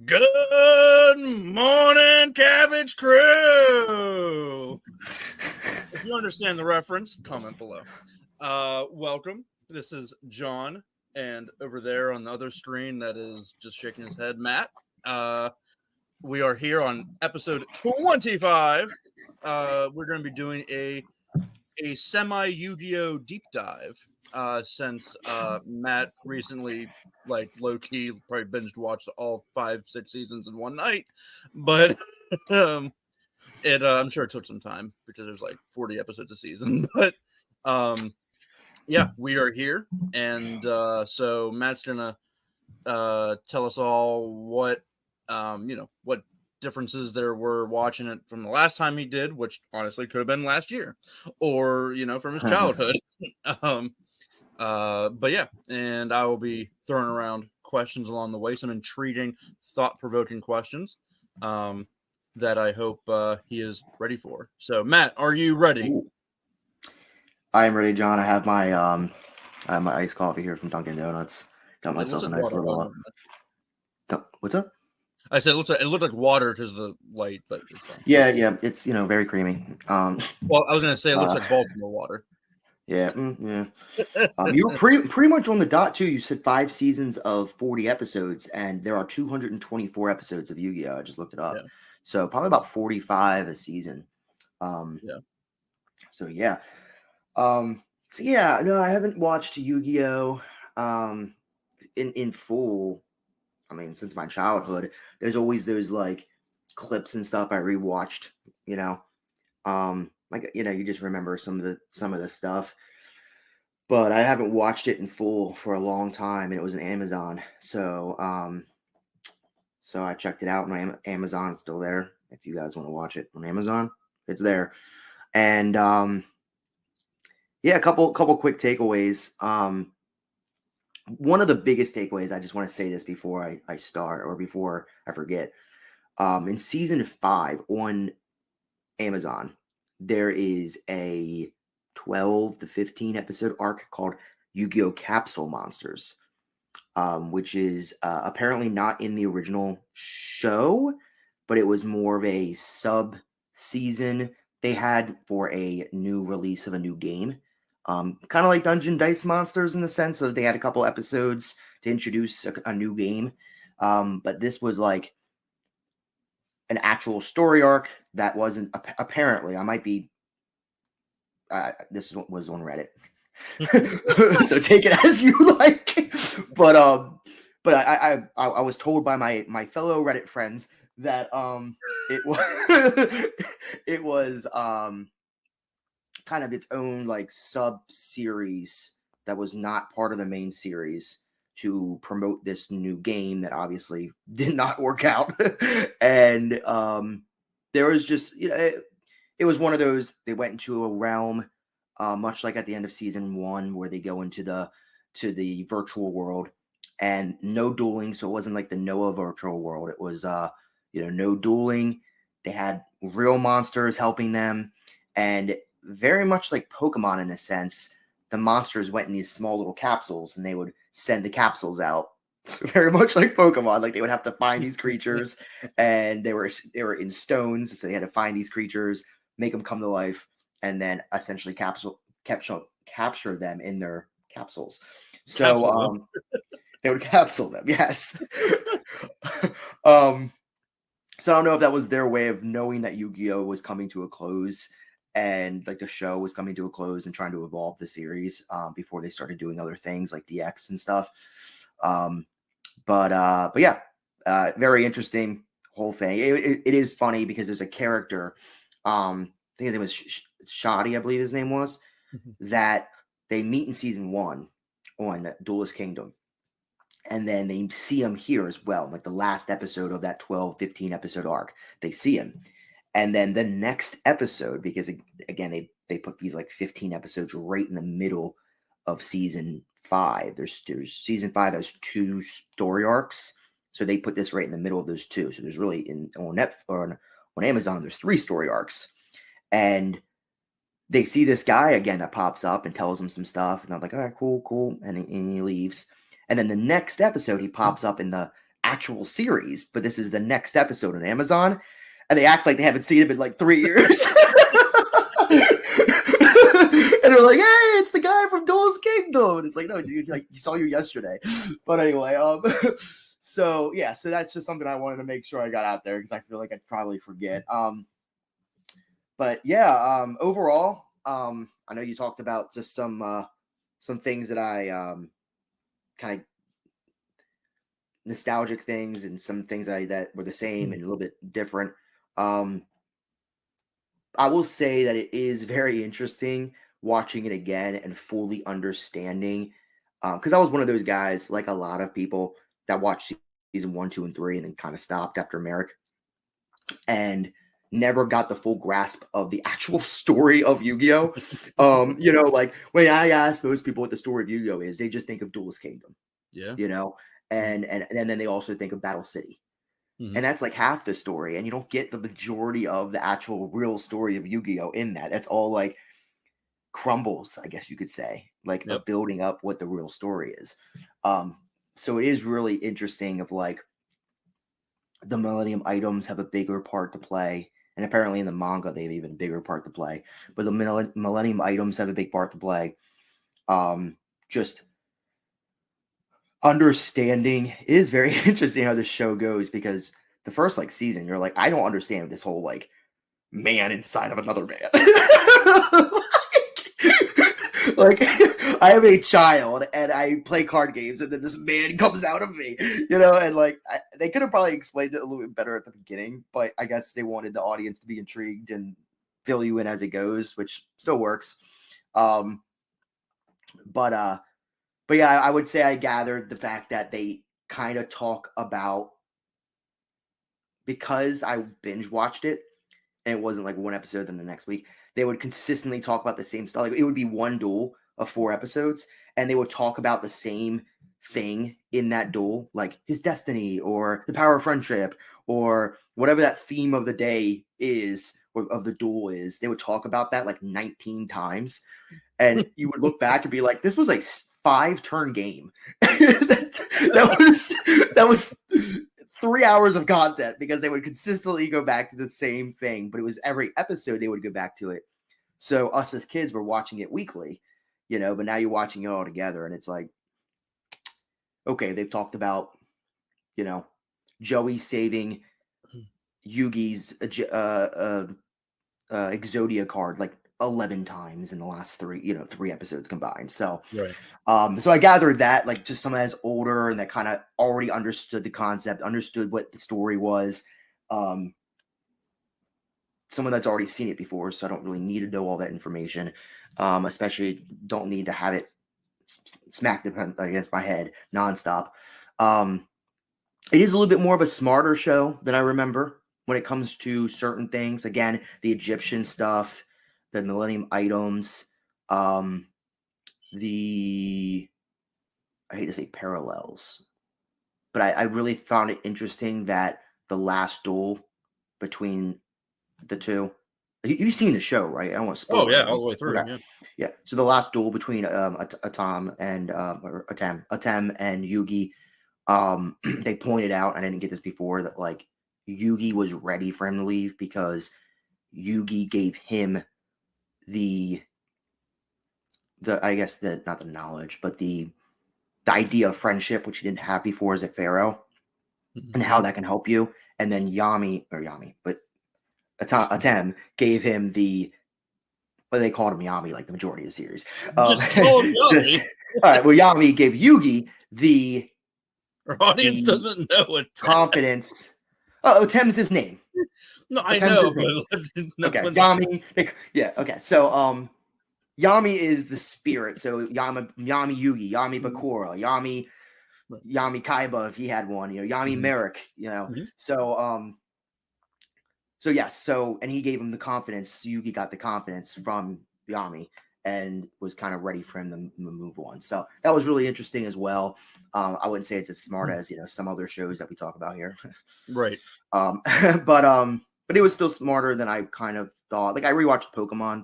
Good morning, Cabbage Crew. If you understand the reference, comment below. Welcome. This is John, and over there on the other screen, that is just shaking his head, Matt. We are here on episode 25. We're going to be doing a semi Yugioh deep dive. Since Matt recently, like low key, probably binged watched all 5-6 seasons in one night, but I'm sure it took some time because there's like 40 episodes a season. But yeah, we are here, and so Matt's gonna tell us all what what differences there were watching it from the last time he did, which honestly could have been last year, or from his childhood. But yeah, and I will be throwing around questions along the way, some intriguing, thought-provoking questions that I hope he is ready for. So, Matt, are you ready? Ooh. I am ready, John. I have my iced coffee here from Dunkin' Donuts. Got myself a nice little. What's up? I said it looked like water because of the light, but it's fine. Yeah, it's very creamy. Well, I was gonna say it looks like Baltimore water. Yeah. You were pretty much on the dot too. You said 5 seasons of 40 episodes, and there are 224 episodes of Yu-Gi-Oh. I just looked it up, so probably about 45 a season. Yeah. So yeah. No, I haven't watched Yu-Gi-Oh. In full. I mean, since my childhood, there's always those like clips and stuff I rewatched. You just remember some of the stuff. But I haven't watched it in full for a long time, and it was on Amazon. So I checked it out on Amazon. It's still there. If you guys want to watch it on Amazon, it's there. And a couple quick takeaways. One of the biggest takeaways, I just want to say this before I start or before I forget. In season 5 on Amazon, there is a 12 to 15 episode arc called Yu-Gi-Oh! Capsule Monsters, which is apparently not in the original show, but it was more of a sub season they had for a new release of a new game. Kind of like Dungeon Dice Monsters in the sense of they had a couple episodes to introduce a new game. But this was like an actual story arc that wasn't apparently. I might be. This was on Reddit, so take it as you like. But I was told by my fellow Reddit friends that it was it was kind of its own like sub series that was not part of the main series to promote this new game that obviously did not work out. And there was just it was one of those, they went into a realm much like at the end of season 1 where they go into the virtual world and no dueling. So it wasn't like the Noah virtual world. It was no dueling. They had real monsters helping them, and very much like Pokemon in a sense, the monsters went in these small little capsules and they would send the capsules out. Very much like Pokemon, like they would have to find these creatures, and they were in stones, so they had to find these creatures, make them come to life, and then essentially capture them in their capsules. So they would capsule them, yes. So I don't know if that was their way of knowing that Yu-Gi-Oh was coming to a close, and like the show was coming to a close and trying to evolve the series before they started doing other things like DX and stuff. But yeah, very interesting whole thing. It is funny because there's a character, I think his name was Shoddy, I believe his name was, that they meet in season 1 on the Duelist Kingdom. And then they see him here as well, like the last episode of that 12, 15 episode arc. They see him. And then the next episode, because again, they put these like 15 episodes right in the middle of season 5. There's season 5 has 2 story arcs. So they put this right in the middle of those 2. So there's really on Amazon, there's 3 story arcs. And they see this guy again that pops up and tells them some stuff. And I'm like, all right, cool. And he leaves. And then the next episode, he pops up in the actual series, but this is the next episode on Amazon, and they act like they haven't seen it in like 3 years. And they're like, "Hey, it's the guy from Duel's Kingdom." And it's like, "No, dude, like he saw you yesterday." But anyway, so yeah, so that's just something I wanted to make sure I got out there because I feel like I'd probably forget. But yeah, overall, I know you talked about just some things that I kind of nostalgic things and some things that were the same and a little bit different. I will say that it is very interesting watching it again and fully understanding. Because I was one of those guys, like a lot of people, that watched season 1, 2, and 3 and then kind of stopped after Merrick and never got the full grasp of the actual story of Yu-Gi-Oh! Like when I ask those people what the story of Yu-Gi-Oh! Is, they just think of Duelist Kingdom. Yeah. And then they also think of Battle City. Mm-hmm. And that's like half the story, and you don't get the majority of the actual real story of Yu-Gi-Oh! In that. That's all like crumbles, I guess you could say, like Yep. building up what the real story is. So it is really interesting of like the Millennium items have a bigger part to play. And apparently in the manga, they have even a bigger part to play. But the Millennium items have a big part to play. Just understanding is very interesting how this show goes because the first like season, you're like, I don't understand this whole like man inside of another man. like I have a child and I play card games and then this man comes out of me, and like they could have probably explained it a little bit better at the beginning, but I guess they wanted the audience to be intrigued and fill you in as it goes, which still works. But yeah, I would say I gathered the fact that they kind of talk about, because I binge watched it and it wasn't like one episode then the next week, they would consistently talk about the same stuff. Like it would be one duel of 4 episodes and they would talk about the same thing in that duel, like his destiny or the power of friendship or whatever that theme of the day is or of the duel is. They would talk about that like 19 times. And you would look back and be like, this was like 5-turn game. that was 3 hours of content because they would consistently go back to the same thing, but it was every episode they would go back to it. So us as kids were watching it weekly, but now you're watching it all together and it's like, okay, they've talked about, Joey saving Yugi's Exodia card like 11 times in the last 3 episodes combined. So Right. So I gathered that like just someone that's older and that kind of already understood the concept, understood what the story was. Someone that's already seen it before, so I don't really need to know all that information. Especially don't need to have it smacked against my head nonstop. It is a little bit more of a smarter show than I remember when it comes to certain things. Again, the Egyptian stuff, the Millennium items, the I hate to say parallels, but I really found it interesting that the last duel between the two. You've seen the show, right? I don't want to spoil Oh yeah, anything. all the way through. Okay. Yeah. Yeah. So the last duel between Atem and Atem and Yugi, they pointed out, I didn't get this before, that like Yugi was ready for him to leave because Yugi gave him the I guess the not the knowledge, but the idea of friendship, which he didn't have before as a pharaoh, and how that can help you. And then but Atem gave him the, well, they called him Yami like the majority of the series. Just call him Yami. All right, well, Yami gave Yugi the Our audience doesn't know it. confidence. Oh, Atem's his name. No, I Atem's know. his name. No Okay, one... Yami. Yeah, okay. So, Yami is the spirit. So Yami Yugi, Yami Bakura, Yami Kaiba if he had one, Yami Merrick, So yes, and he gave him the confidence. Yugi got the confidence from Yami and was kind of ready for him to move on. So that was really interesting as well. I wouldn't say it's as smart as some other shows that we talk about here, right? But it was still smarter than I kind of thought. Like I rewatched Pokemon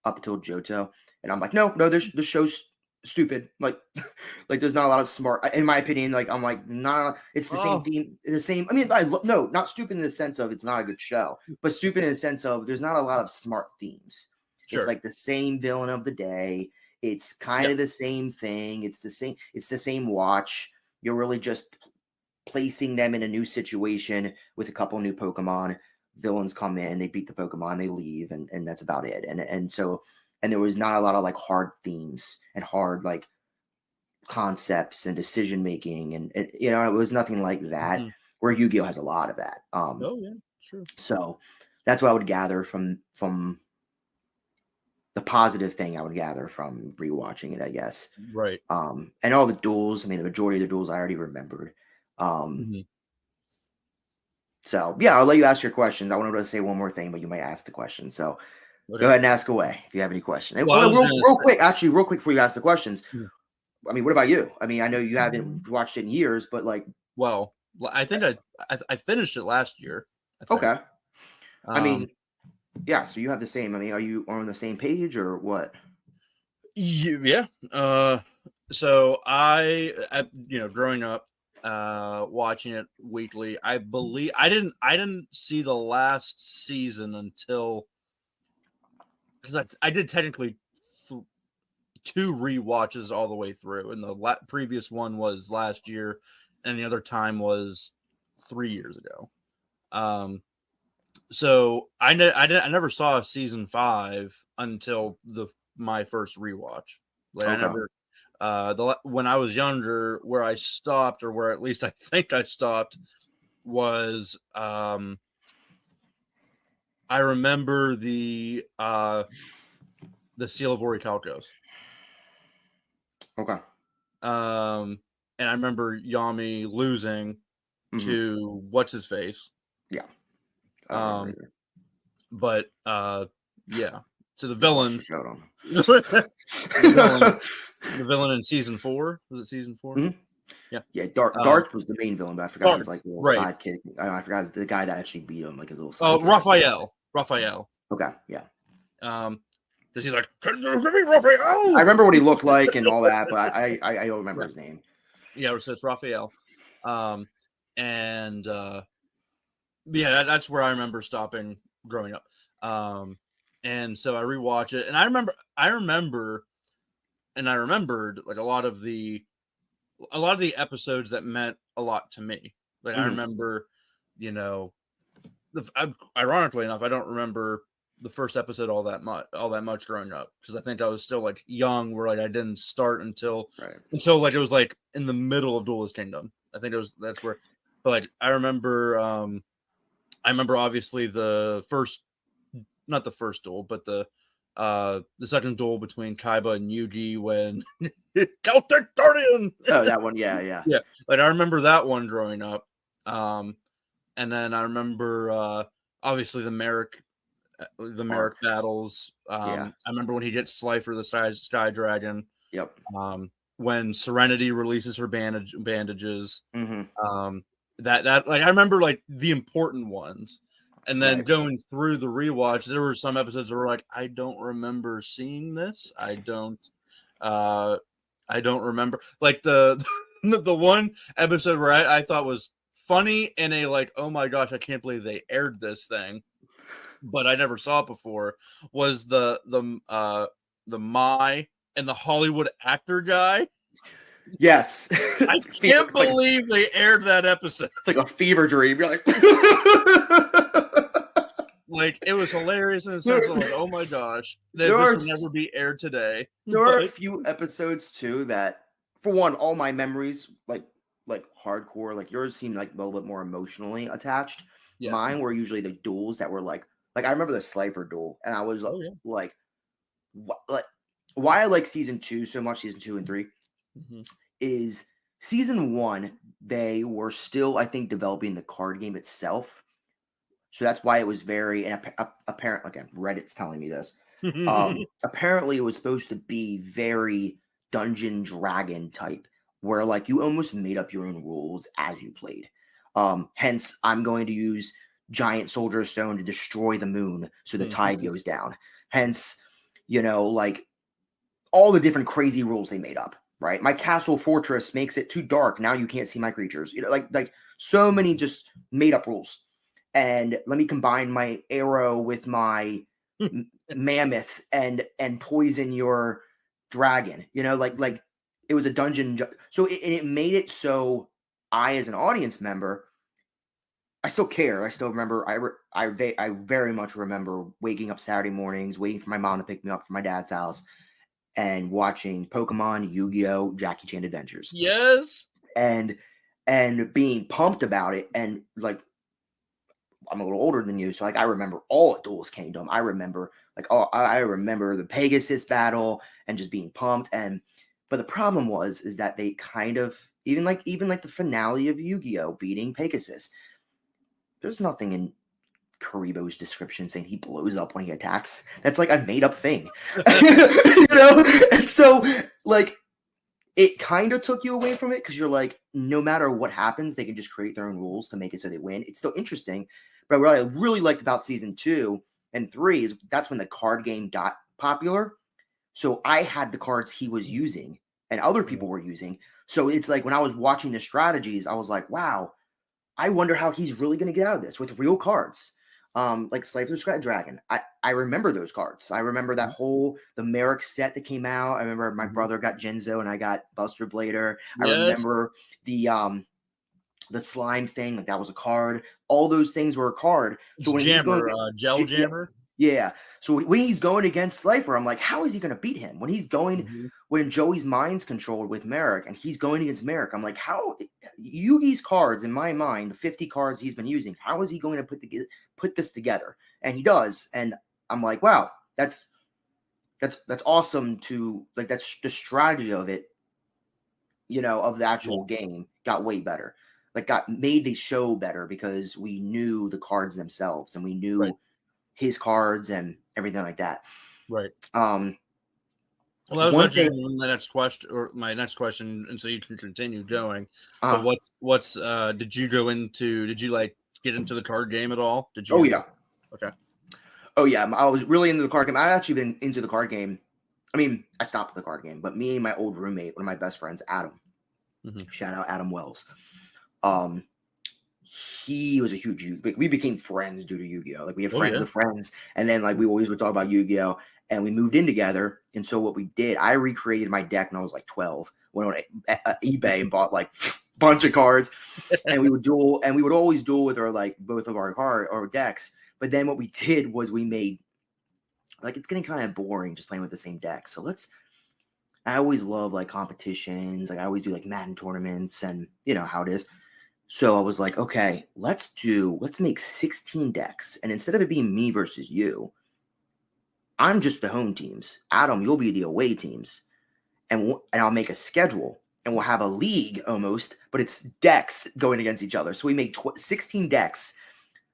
up until Johto, and I'm like, no, the show's stupid. Like there's not a lot of smart, in my opinion. Like I'm like, nah, it's the same Oh, theme, the same. I mean, no, not stupid in the sense of it's not a good show, but stupid in the sense of there's not a lot of smart themes. It's sure. like the same villain of the day. It's kind Yeah. of the same thing. It's the same. It's the same watch. You're really just placing them in a new situation with a couple new Pokemon. Villains come in, they beat the Pokemon, they leave, and that's about it. And so there was not a lot of like hard themes and hard like concepts and decision making, and it was nothing like that. Mhm. Where Yu-Gi-Oh has a lot of that. Oh yeah, sure. So that's what I would gather from the positive thing I would gather from rewatching it, I guess. Right. And all the duels. I mean, the majority of the duels I already remembered. Mhm. So yeah, I'll let you ask your questions. I wanted to say one more thing, but you might ask the question. So go Okay. ahead and ask away if you have any questions. And, Well, I was real, gonna real say. quick, actually, real quick before you ask the questions. Yeah. I mean, what about you? I mean, I know you haven't watched it in years, but like, Well, I think I finished it last year. I think. okay. I Um. mean, yeah. So you have the same. I mean, are you on the same page or what? Yeah. So growing up, watching it weekly, I believe I didn't see the last season until because I did technically two rewatches all the way through, and the previous one was last year, and the other time was 3 years ago. Um, so I never saw season 5 until my first rewatch. Like I Okay. never when I was younger, where I stopped, or where at least I think I stopped, was I remember the Seal of Orichalcos. Okay. And I remember Yami losing Mm-hmm. to what's his face. Yeah. I don't remember Um, either. but yeah, to the Just watch the villain, show. Don't. the villain, the villain in season 4. Was it season 4? Mhm. Yeah. Yeah, Um, Darts was the main villain, but I forgot his Darth, like little right? sidekick. I forgot the guy that actually beat him, like his little Oh, sidekick. I forgot. Raphael. Okay, yeah. Because he's like, give me Raphael. I remember what he looked like and all that, but I don't remember Yeah, his name. yeah. So it's Raphael. Um, and yeah, that's where I remember stopping growing up. And so I rewatch it, and I remembered like a lot of the episodes that meant a lot to me. Like I Hmm. remember, you know, ironically enough, I don't remember the first episode all that much growing up, because I think I was still like young, where like I didn't start Right. until like it was like in the middle of Duelist Kingdom. I think that's where, but like I remember obviously the first, not the first duel, but the second duel between Kaiba and Yugi, when Celtic Guardian. Oh, that one. Yeah, yeah. Yeah, like I remember that one growing up. Um, and then I remember obviously the Merrick Arc. battles. Yeah. I remember when he gets Slifer the Sky Dragon. Yep. When Serenity releases her bandages. Hmm. That like I remember like the important ones. And then Right. going through the rewatch, there were some episodes where like I don't remember seeing this. Uh I don't remember like the one episode where I thought was funny in a like, oh my gosh, I can't believe they aired this thing, but I never saw it before, was the Mai and the Hollywood actor guy. Yes. I It's like a fever. can't believe they aired that episode. It's like a fever dream. You're like. Like it was hilarious in the there, sense of like, oh my gosh, there this are will never be aired today. there are a But few episodes too that, for one, all my memories like hardcore, like yours seem like a little bit more emotionally attached. yeah, Mine were usually the duels that were like I remember the Slifer duel, and I was oh yeah, like, like why I like season 2 so much, season 2 and 3, mm-hmm. is season 1 they were still, I think, developing the card game itself. So that's why it was very, and apparent, again, Reddit's telling me this. Apparently, it was supposed to be very Dungeon Dragon type, where like you almost made up your own rules as you played. Hence, I'm going to use Giant Soldier Stone to destroy the moon so the tide goes down. Hence, like all the different crazy rules they made up, right? My castle fortress makes it too dark. Now you can't see my creatures. Like so many just made up rules. And let me combine my arrow with my mammoth and poison your dragon. Like it was a dungeon. So it made it so I, as an audience member, I still care. I still remember. I very much remember waking up Saturday mornings, waiting for my mom to pick me up from my dad's house, and watching Pokemon, Yu-Gi-Oh, Jackie Chan Adventures, Yes. and being pumped about it. And like, I'm a little older than you, so like I remember all of Duelist Kingdom. I remember I remember the Pegasus battle and just being pumped. But the problem is that they kind of even like the finale of Yu-Gi-Oh beating Pegasus. There's nothing in Karibo's description saying he blows up when he attacks. That's like a made up thing. And so like it kind of took you away from it because you're like, no matter what happens, they can just create their own rules to make it so they win. It's still interesting. But what I really liked about season 2 and 3 is that's when the card game got popular. So I had the cards he was using and other people were using. So it's like when I was watching the strategies, I was like, wow, I wonder how he's really going to get out of this with real cards. Like Slave to the Scrap Dragon. I remember those cards. I remember that the Merrick set that came out. I remember my brother got Genzo and I got Buster Blader. I remember the slime thing, like that was a card. All those things were a card. So when Jammer, Gel Jammer. Yeah. So when he's going against Slifer, I'm like, how is he going to beat him? When he's going, when Joey's mind's controlled with Merrick and he's going against Merrick, I'm like, how Yugi's cards, in my mind, the 50 cards he's been using, how is he going to put this together? And he does. And I'm like, wow, that's awesome to like, that's the strategy of it, of the actual game got way better. Like made the show better because we knew the cards themselves and we knew his cards and everything like that. Right. Well, that was actually my next question, and so you can continue going. But what's did you like get into the card game at all? Did you? Oh yeah. Okay. Oh yeah, I was really into the card game. I've actually been into the card game. I mean, I stopped the card game, but me and my old roommate, one of my best friends, Adam, shout out Adam Wells. He was a huge we became friends due to Yu-Gi-Oh. Like we have friends of friends, and then like we always would talk about Yu-Gi-Oh. And we moved in together. And so what we did, I recreated my deck when I was like 12. Went on eBay and bought like a bunch of cards, and we would duel, and we would always duel with both of our decks. But then what we did was we made like it's getting kind of boring just playing with the same deck. So I always love like competitions. Like I always do like Madden tournaments, and you know how it is. So I was like, okay, let's make 16 decks. And instead of it being me versus you, I'm just the home teams. Adam, you'll be the away teams. And I'll make a schedule and we'll have a league almost, but it's decks going against each other. So we made 16 decks,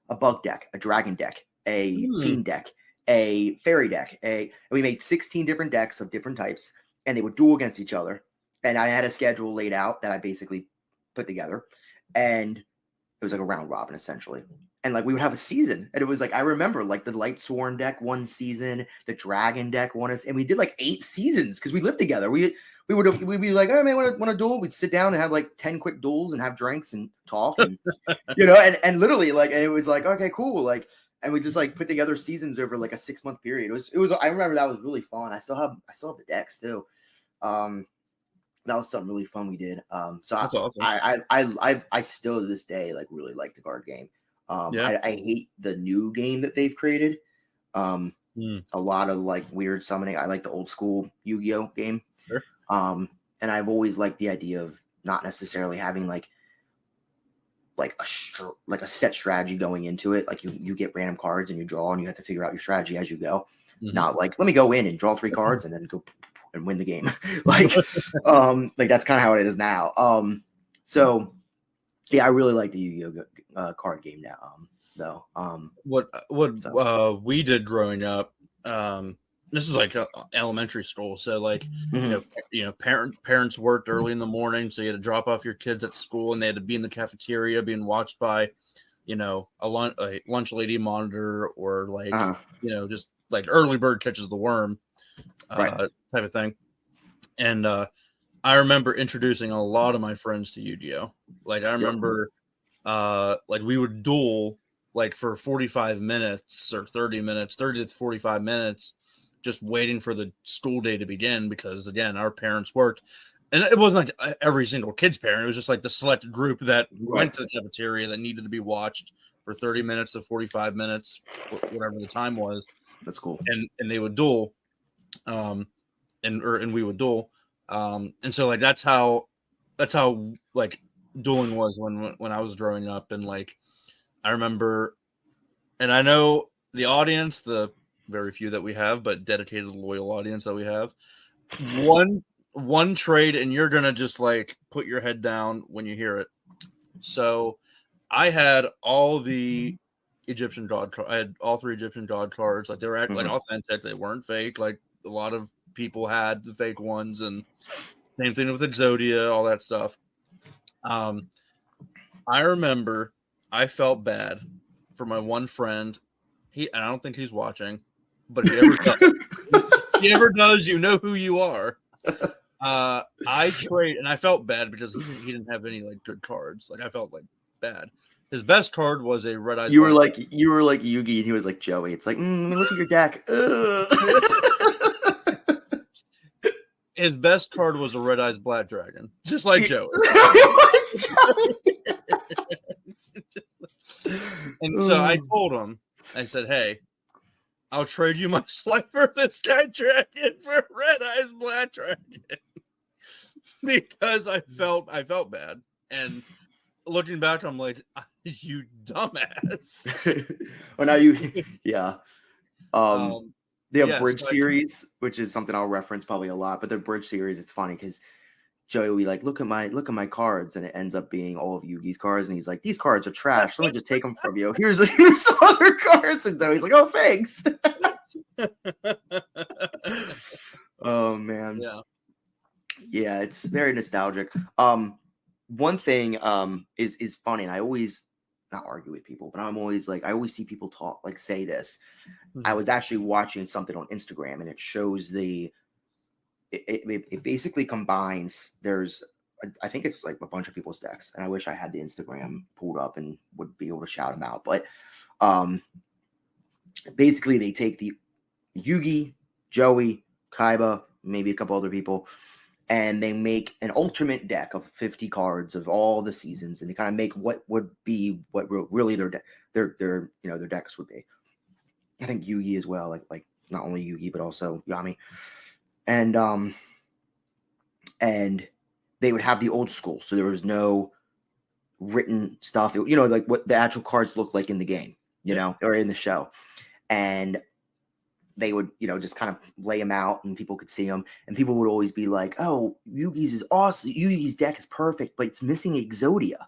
a bug deck, a dragon deck, a fiend deck, a fairy deck. And we made 16 different decks of different types and they would duel against each other. And I had a schedule laid out that I basically put together. And it was like a round robin essentially. And like we would have a season. And it was like I remember like the Light Sworn deck one season, the Dragon deck one, and we did like 8 seasons because we lived together. We'd be like, oh man, want to duel? We'd sit down and have like 10 quick duels and have drinks and talk and and literally like and it was like, okay, cool. Like and we just like put together seasons over like a 6-month period. It was I remember that was really fun. I still have the decks too. That was something really fun we did. So awesome. I still to this day like really like the card game. I hate the new game that they've created. A lot of like weird summoning. I like the old school Yu-Gi-Oh game. Sure. And I've always liked the idea of not necessarily having like a set strategy going into it. Like you get random cards and you draw and you have to figure out your strategy as you go. Not like let me go in and draw 3 cards and then go and win the game. like that's kind of how it is now. So yeah, I really like the Yu-Gi-Oh card game now. Though. What we did growing up, this is like elementary school. So like parents worked early in the morning, so you had to drop off your kids at school, and they had to be in the cafeteria being watched by, a lunch lady monitor or like just like early bird catches the worm type of thing. And I remember introducing a lot of my friends to Yu-Gi-Oh. Like I remember like we would duel like for 45 minutes or 30 minutes, 30 to 45 minutes, just waiting for the school day to begin because again, our parents worked. And it wasn't like every single kid's parent. It was just like the select group that went to the cafeteria that needed to be watched for 30 minutes to 45 minutes, whatever the time was. That's cool. And they would duel. And we would duel. And so like that's how like dueling was when I was growing up. And like I remember, and I know the audience, the very few that we have, but dedicated loyal audience that we have, one trade and you're gonna just like put your head down when you hear it. So I had all the Egyptian god I had all 3 Egyptian god cards. Like they were like authentic, they weren't fake. Like a lot of people had the fake ones, and same thing with Exodia, all that stuff. I remember I felt bad for my one friend. I don't think he's watching, but if he ever does, you know who you are. I trade, and I felt bad because he didn't have any like good cards. Like I felt like bad. His best card was a red eyes. You were like Yugi, and he was like Joey. It's like, look at your deck. His best card was a red eyes black dragon, just like Joey. And so I told him, I said, "Hey, I'll trade you my Slifer the Sky Dragon for red eyes black dragon," because I felt bad. And looking back, I'm like, "You dumbass." Well, now yeah. They have Bridge Series, which is something I'll reference probably a lot. But the Bridge Series, it's funny because Joey will be like, look at my cards, and it ends up being all of Yugi's cards, and he's like, these cards are trash. Let me just take them from you. Here's some other cards, and then he's like, oh, thanks. Oh man, yeah, it's very nostalgic. One thing is funny, and I always not argue with people, but I'm always like, I always see people talk like say this. I was actually watching something on Instagram, and it shows it basically combines. I think it's like a bunch of people's decks, and I wish I had the Instagram pulled up and would be able to shout them out. But basically, they take the Yugi, Joey, Kaiba, maybe a couple other people, and they make an ultimate deck of 50 cards of all the seasons, and they kind of make what would be what really their decks would be. I think Yugi as well, like not only Yugi but also Yami. And they would have the old school, so there was no written stuff, like what the actual cards looked like in the game, or in the show. And they would, just kind of lay them out and people could see them. And people would always be like, oh, Yugi's is awesome. Yugi's deck is perfect, but it's missing Exodia.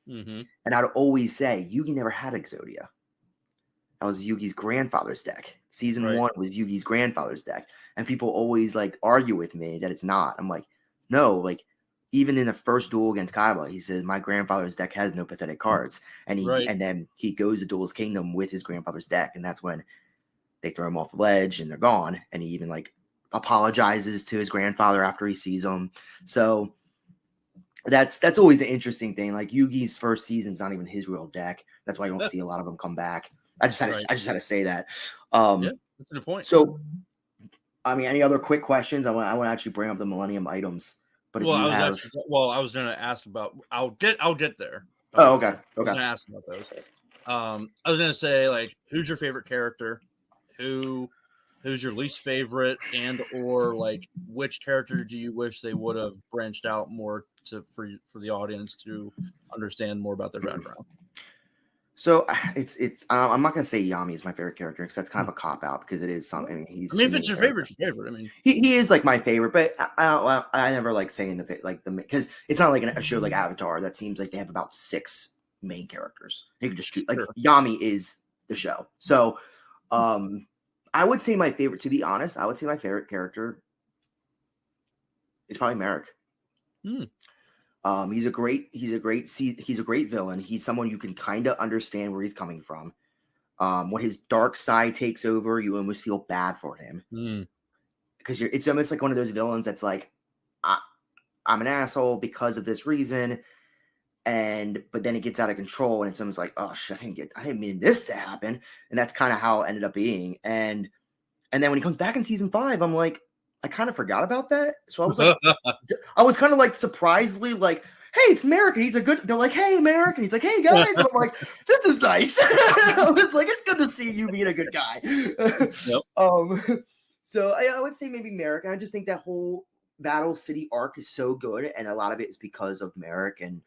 And I'd always say, Yugi never had Exodia. That was Yugi's grandfather's deck. Season 1 was Yugi's grandfather's deck. And people always like argue with me that it's not. I'm like, no, like even in the first duel against Kaiba, he says, my grandfather's deck has no pathetic cards. And and then he goes to Duel's Kingdom with his grandfather's deck. And that's when they throw him off the ledge and they're gone. And he even like apologizes to his grandfather after he sees him. So that's always an interesting thing. Like Yugi's first season's not even his real deck. That's why you don't see a lot of them come back. I just had to say that. Yeah, that's a good point. So, I mean, any other quick questions? I want to actually bring up the Millennium items. But I was going to ask about. I'll get there. Oh, okay. I was going to ask about those. I was going to say, like, who's your favorite character? Who's your least favorite, and or like which character do you wish they would have branched out more for the audience to understand more about their background? So it's I'm not gonna say Yami is my favorite character because that's kind of a cop out because it is something. If it's your favorite, it's your favorite. I mean, he is like my favorite, but I never like saying the because it's not like a show like Avatar that seems like they have about 6 main characters. You can just like Yami is the show. So I would say my favorite. To be honest, I would say my favorite character is probably Merrick. He's a great villain. He's someone you can kind of understand where he's coming from. When his dark side takes over, you almost feel bad for him because it's almost like one of those villains that's like I'm an asshole because of this reason. But then it gets out of control, and someone's like, oh shit, I didn't mean this to happen. And that's kind of how it ended up being. And then when he comes back in season 5, I'm like, I kind of forgot about that. So I was kind of like surprisingly like, hey, it's Merrick, and he's a good. They're like, hey, Merrick, and he's like, hey guys, and I'm like, this is nice. I was like, it's good to see you being a good guy. Yep. So I would say maybe Merrick, and I just think that whole Battle City arc is so good, and a lot of it is because of Merrick and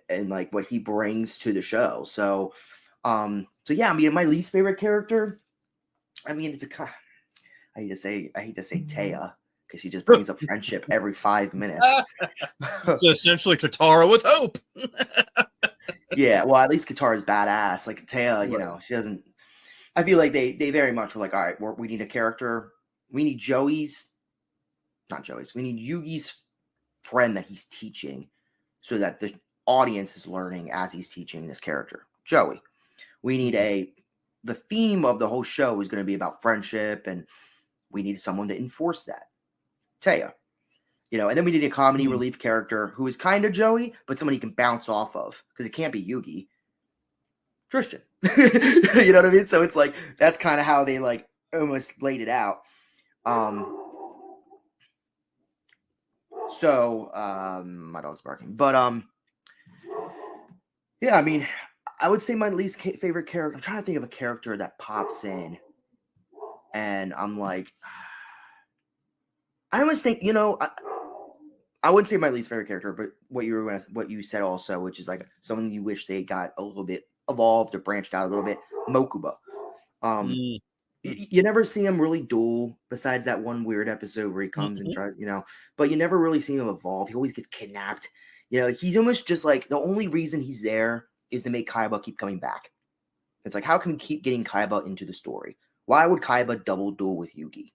like what he brings to the show. So yeah, I mean, my least favorite character, I mean, I hate to say Taya, because she just brings up friendship every 5 minutes. So essentially Katara with hope. Yeah, well, at least Katara's badass. Like Taya, right. You know, she doesn't. I feel like they very much were like, all right, we need a character. We need we need Yugi's friend that he's teaching, so that the audience is learning as he's teaching this character, Joey. We need the theme of the whole show is going to be about friendship, and we need someone to enforce that. Taya. You know, and then we need a comedy relief character who is kind of Joey, but somebody you can bounce off of, because it can't be Yugi. Tristan. You know what I mean? So it's like, that's kind of how they like almost laid it out. My dog's barking. But yeah, I mean, I would say my least favorite character, I'm trying to think of a character that pops in, and I'm like, I almost think, you know, I wouldn't say my least favorite character, but what you said also, which is like someone you wish they got a little bit evolved or branched out a little bit, Mokuba. You never see him really duel, besides that one weird episode where he comes and tries, you know, but you never really see him evolve. He always gets kidnapped. You know, he's almost just like, the only reason he's there is to make Kaiba keep coming back. It's like, how can we keep getting Kaiba into the story? Why would Kaiba double duel with Yugi?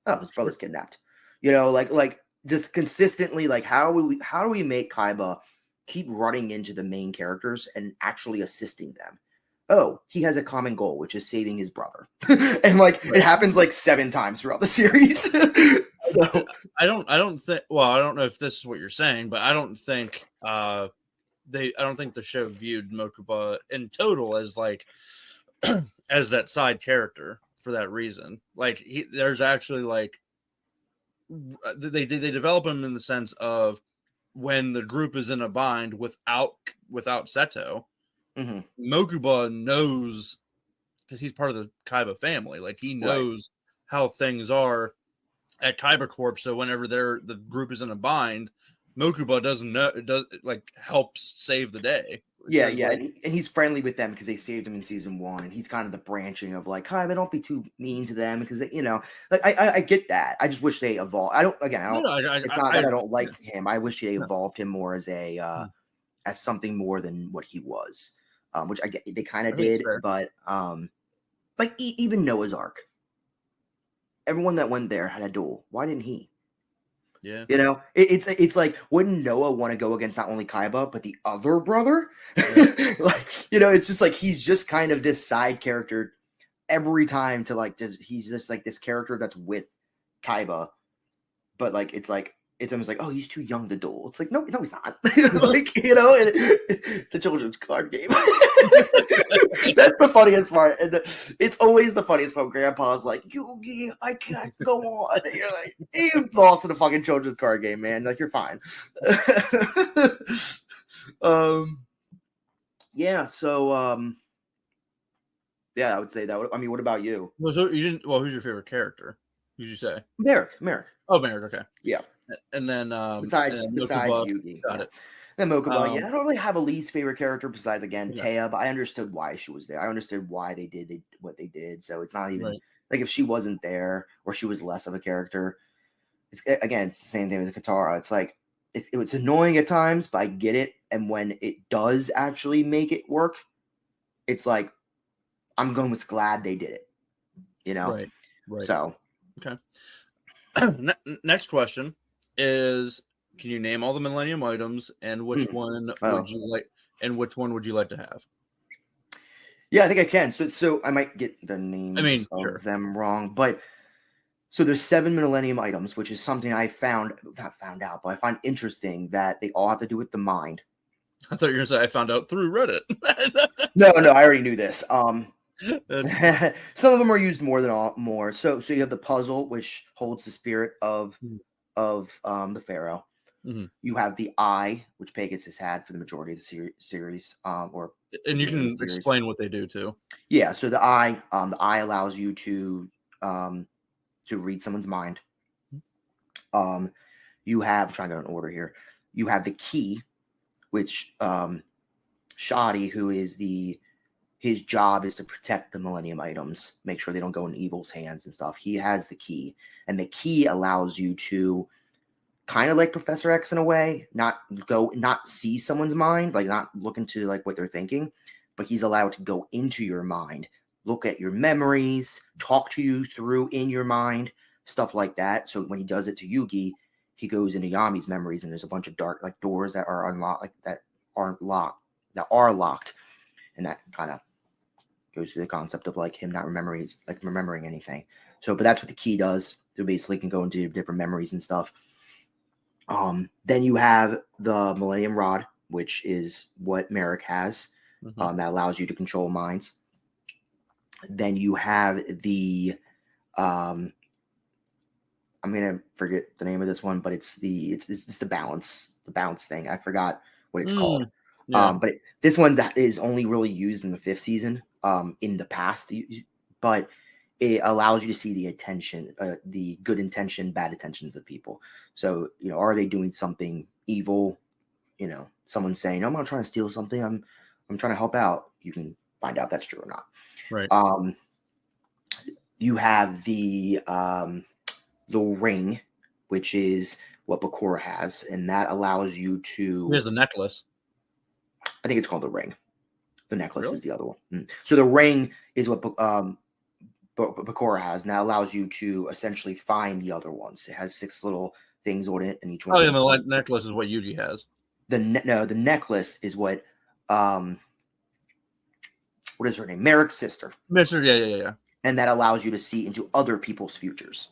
Oh, his brother's kidnapped. You know, like just consistently, like, how do we make Kaiba keep running into the main characters and actually assisting them? Oh, he has a common goal, which is saving his brother. And like, it happens like 7 times throughout the series. So I don't think, well, I don't know if this is what you're saying, but I don't think I don't think the show viewed Mokuba in total as like as that side character for that reason. Like, there's actually like, they develop him in the sense of when the group is in a bind without Seto, Mokuba knows, because he's part of the Kaiba family. Like, he knows how things are at Kaiba Corp. So whenever the group is in a bind, Mokuba helps save the day. Yeah, like, and he's friendly with them because they saved him in season 1, and he's kind of the branching of like, Kaiba, don't be too mean to them, because you know, like I get that. I just wish they evolved. It's not that I don't like him. I wish they evolved him more as as something more than what he was, which I get they kind of did, but like even Noah's Ark. Everyone that went there had a duel. Why didn't he? Yeah, you know, it's like, wouldn't Noah want to go against not only Kaiba but the other brother? Yeah. Like, you know, it's just like he's just kind of this side character every time to like he's just like this character that's with Kaiba, but like it's almost like, oh, he's too young to duel. It's like, no, he's not. Like, you know, it's a children's card game. That's the funniest part. And it's always the funniest part. Grandpa's like, Yugi, I can't go on. And you're like, you lost in a fucking children's card game, man. Like, you're fine. Yeah. So, yeah, I would say that. I mean, what about you? Well, so you didn't. Well, who's your favorite character? Who'd you say? Merrick. Oh, Merrick. Okay. Yeah. And then besides Yugi, got it. Then Mokuba, I don't really have a least favorite character besides, again, Taya, but I understood why she was there. I understood why they did what they did. So it's not even like if she wasn't there or she was less of a character. It's the same thing with Katara. It's like it's annoying at times, but I get it. And when it does actually make it work, it's like I'm almost glad they did it. You know, right. So okay. Next question is, can you name all the Millennium items, and which one would you like, and which one would you like to have? Yeah, I think I can. So I might get the names of them wrong, but So there's 7 millennium items, which is something I not found out, but I find interesting that they all have to do with the mind. I thought you were gonna say I found out through Reddit. No, I already knew this. That's- Some of them are used more. So you have the puzzle, which holds the spirit of the pharaoh. Mhm. You have the eye, which Pegasus had for the majority of the series, or And you the main can series. explain what they do too. Yeah, so the eye allows you to read someone's mind. You have, I'm trying to go in order here. You have the key, which Shoddy, who is his job is to protect the Millennium items, make sure they don't go in evil's hands and stuff. He has the key, and the key allows you to kind of like Professor X in a way, not see someone's mind, like not look into like what they're thinking, but he's allowed to go into your mind, look at your memories, talk to you through in your mind, stuff like that. So when he does it to Yugi, he goes into Yami's memories, and there's a bunch of dark like doors that are unlocked, like that aren't locked, and that kind of goes through the concept of like him not remembering anything. So, but that's what the key does. So basically, can go into different memories and stuff. Then you have the Millennium Rod, which is what Merrick has, that allows you to control minds. Then you have the, I'm gonna forget the name of this one, but it's the balance thing. I forgot what it's called. Yeah. But this one that is only really used in the 5th season. In the past, but it allows you to see the attention, the good intention, bad intentions of people. So, are they doing something evil? Someone saying, I'm not trying to steal something. I'm trying to help out. You can find out if that's true or not. Right. You have the ring, which is what Bakura has, and that allows you to. Here's the necklace. I think it's called the ring. The necklace Really? is the other one. So the ring is what Bakura has, and that allows you to essentially find the other ones. It has 6 little things on it, and each one. Oh, yeah, the necklace is what Yugi has. The necklace is what is her name? Merrick's sister. Yeah. And that allows you to see into other people's futures.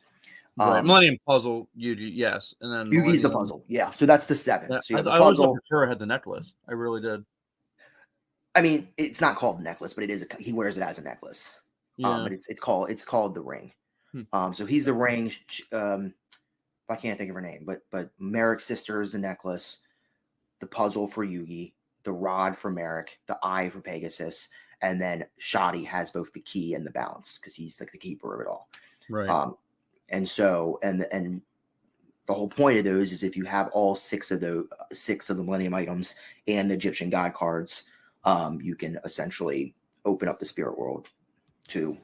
Right. Millennium Puzzle, Yugi, yes, and then Yugi's the puzzle. Yeah, so that's the 7. Yeah, so you have the I always puzzle. thought Bakura had the necklace. I really did. I mean, it's not called a necklace, but it is. He wears it as a necklace. Yeah. But it's called the ring. So he's the ring. I can't think of her name, but Merrick's sister is the necklace, the puzzle for Yugi, the rod for Merrick, the eye for Pegasus, and then Shoddy has both the key and the balance because he's like the keeper of it all. Right. And so and the whole point of those is if you have all 6 of the Millennium items and the Egyptian God cards, you can essentially open up the spirit world to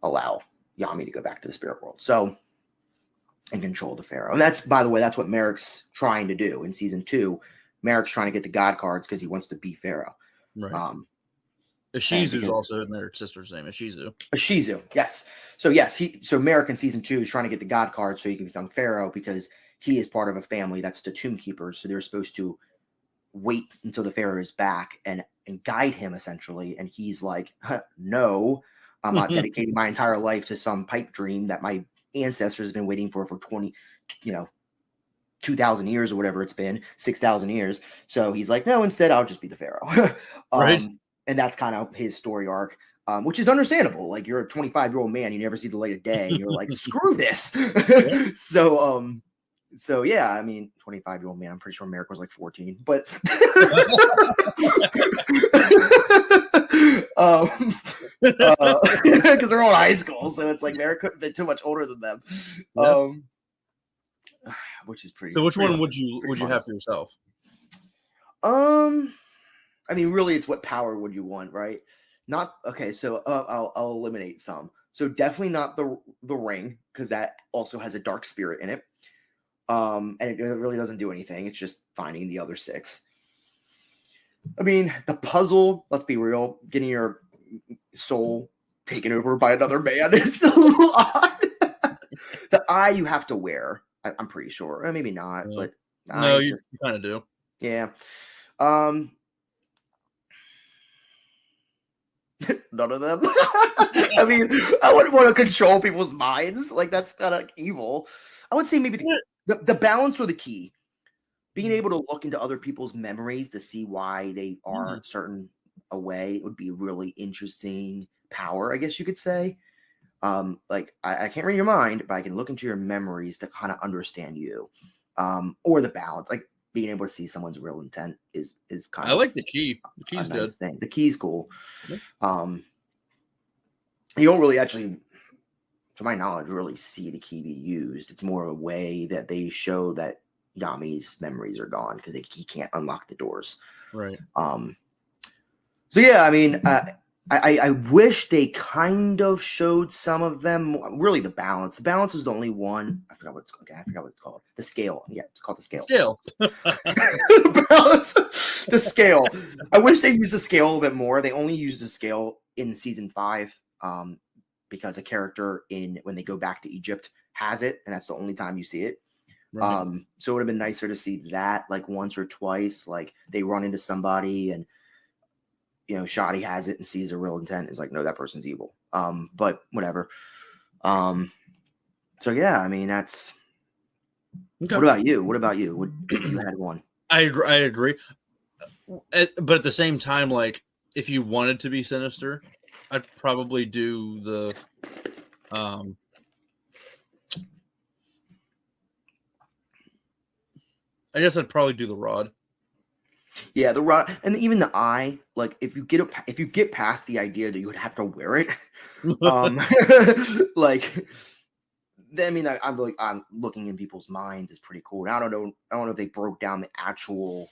allow Yami to go back to the spirit world. So, and control the Pharaoh. And that's, by the way, that's what Merrick's trying to do in season 2. Merrick's trying to get the God cards because he wants to be Pharaoh. Right. Ishizu's also Merrick's sister's name. Ishizu, yes. So Merrick in season 2 is trying to get the God cards so he can become Pharaoh because he is part of a family that's the Tomb Keepers. So they're supposed to wait until the Pharaoh is back and guide him essentially. And he's like, no, I'm not dedicating my entire life to some pipe dream that my ancestors have been waiting for 20, 2,000 years or whatever it's been, 6,000 years. So he's like, no, instead I'll just be the Pharaoh. Right. And that's kind of his story arc, which is understandable. Like you're a 25-year-old man, you never see the light of day, and you're like, screw this. So yeah, I mean, 25-year-old man. I'm pretty sure Merrick was like 14, but because they're all in high school, so it's like Merrick couldn't be too much older than them. Yeah. Which is pretty. So which one would you have for yourself? I mean, really, it's what power would you want, right? Not okay. So I'll eliminate some. So definitely not the ring because that also has a dark spirit in it. And it really doesn't do anything. It's just finding the other 6. I mean, the puzzle. Let's be real. Getting your soul taken over by another man is a little odd. The eye you have to wear. I'm pretty sure. Maybe not, but no, you kind of do. Yeah. None of them. I mean, I wouldn't want to control people's minds. Like that's kind of evil. I would say maybe the balance or the key. Being able to look into other people's memories to see why they are certain a way would be really interesting power, I guess you could say. Like I can't read your mind, but I can look into your memories to kind of understand you. Or the balance, like being able to see someone's real intent is kind I of like the key. The key's a nice good. thing. The key's cool. Yep. You don't really actually, to my knowledge, really see the key be used. It's more of a way that they show that Yami's memories are gone because he can't unlock the doors. Right. So yeah, I mean, I wish they kind of showed some of them. Really, the balance. The balance is the only one. I forgot what it's called. Okay, I forgot what it's called. The scale. Yeah, it's called the scale. Scale. The balance. The scale. I wish they used the scale a little bit more. They only used the scale in season 5, because a character when they go back to Egypt has it, and that's the only time you see it. Right. So it would have been nicer to see that like once or twice. Like they run into somebody and Shoddy has it and sees a real intent. Is like, no, that person's evil. But whatever. So yeah, I mean that's. Okay. What about you? What if you had one? I agree. But at the same time, like if you wanted to be sinister, I'd probably do the I guess I'd probably do the rod. Yeah, the rod, and even the eye. Like if you get past the idea that you would have to wear it, like. I mean, I'm looking in people's minds is pretty cool. And I don't know if they broke down the actual,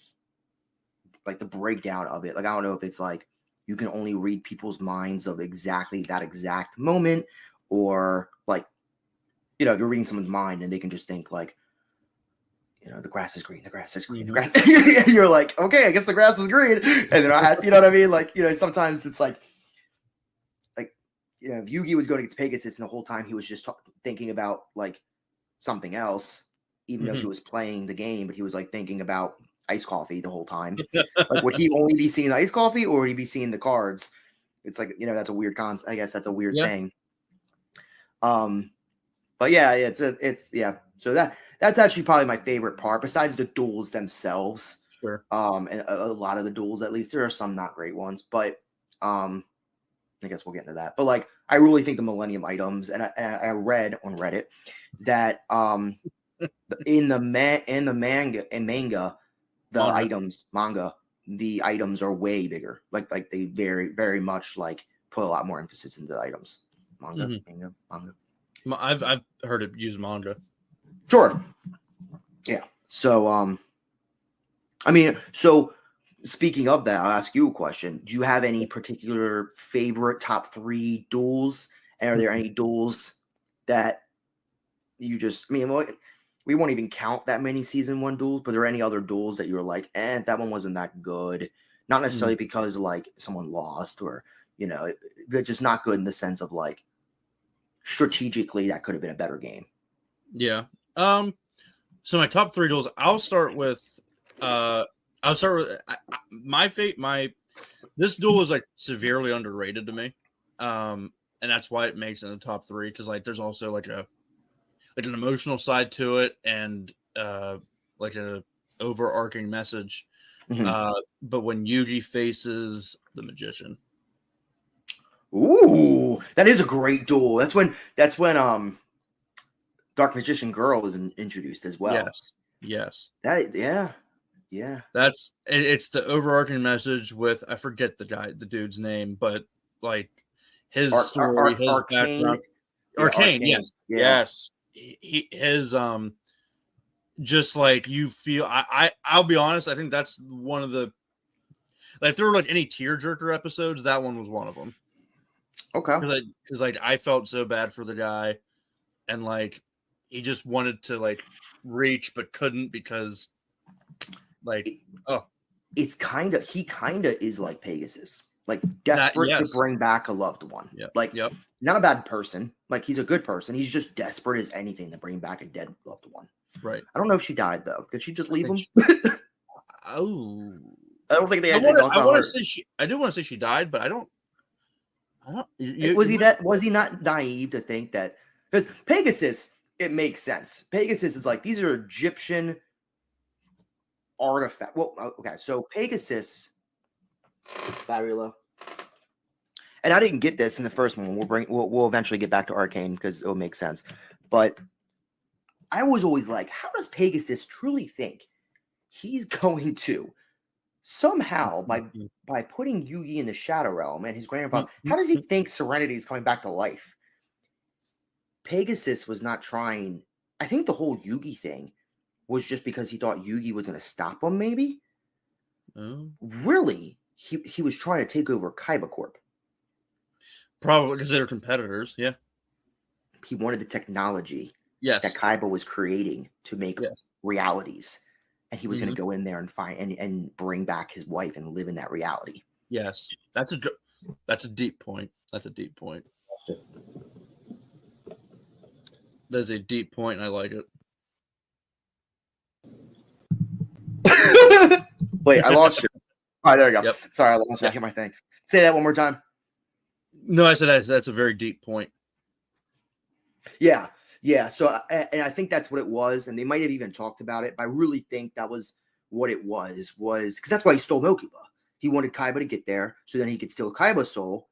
like the breakdown of it. Like I don't know if it's like you can only read people's minds of exactly that exact moment, or like, if you're reading someone's mind and they can just think like, the grass is green, the grass is green, the grass. You're like, okay, I guess the grass is green, and then I had, you know what I mean? Like, sometimes it's like. If Yugi was going against Pegasus and the whole time he was just thinking about like something else, even though he was playing the game, but he was like thinking about iced coffee the whole time. Like, would he only be seeing iced coffee or would he be seeing the cards? It's like, that's a weird concept. I guess that's a weird thing. But yeah, it's yeah. So that's actually probably my favorite part besides the duels themselves. Sure. And a lot of the duels, at least there are some not great ones, but I guess we'll get into that. But like, I really think the Millennium items, and I read on Reddit that in the manga, the items are way bigger. Like they very, very much like put a lot more emphasis into the items. Manga. I've heard it use manga. Sure. Yeah. So I mean, so. Speaking of that, I'll ask you a question. Do you have any particular favorite top 3 duels? And are there any duels that you just, we won't even count that many season 1 duels, but are there any other duels that you were like, that one wasn't that good? Not necessarily because like someone lost or, they're just not good in the sense of like strategically that could have been a better game. Yeah. So my top 3 duels, I'll start with my fate. This duel is like severely underrated to me, and that's why it makes it in the top 3 because like there's also like an emotional side to it and like an overarching message. But when Yugi faces the magician, ooh, that is a great duel. That's when Dark Magician Girl was introduced as well. Yes. Yeah. It's the overarching message with, I forget the dude's name, but like his story, his background. Arcane, yes. Yeah. Yes. His just like you feel I'll be honest, I think that's one of the, like if there were like any tearjerker episodes, that one was one of them. Okay. Because like I felt so bad for the guy and like he just wanted to like reach but couldn't because like he kind of is like Pegasus, like desperate to bring back a loved one. Like not a bad person, like he's a good person. He's just desperate as anything to bring back a dead loved one. Right. I don't know if she died though. Did she just leave him? I don't think they. I do want to say she died, but I don't. I don't, Was he that? Was he not naive to think that? Because Pegasus, it makes sense. Pegasus is like, these are Egyptian artifact. Well, okay, so Pegasus, battery low. And I didn't get this in the first one. We'll eventually get back to Arcane because it'll make sense. But I was always like, how does Pegasus truly think he's going to somehow by putting Yugi in the Shadow Realm and his grandfather, how does he think Serenity is coming back to life? Pegasus was not trying. I think the whole Yugi thing was just because he thought Yugi was going to stop him, maybe. Really, he was trying to take over Kaiba Corp. Probably because they're competitors, yeah. He wanted the technology that Kaiba was creating to make realities. And he was going to go in there and find and bring back his wife and live in that reality. Yes. That's a deep point. That's a deep point. That's a deep point, and I like it. Wait, I lost you. All right, there you go. Yep. Sorry, I lost you. I hit my thing. Say that one more time. No, I said that's a very deep point. Yeah. So, and I think that's what it was. And they might have even talked about it, but I really think that was what it was because that's why he stole Mokuba. He wanted Kaiba to get there so then he could steal Kaiba's soul.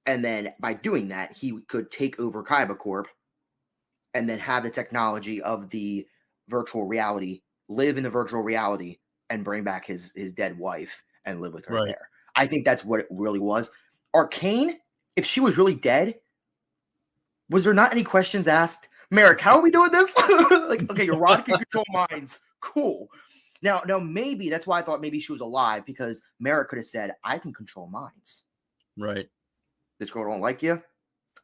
And then by doing that, he could take over Kaiba Corp and then have the technology of the virtual reality, live in the virtual reality, and bring back his dead wife and live with her there. I think that's what it really was. Arcane, if she was really dead, was there not any questions asked? Merrick, how are we doing this? Like, okay, your rod can control minds. Cool. Now, maybe that's why I thought maybe she was alive, because Merrick could have said, I can control minds. Right. This girl don't like you.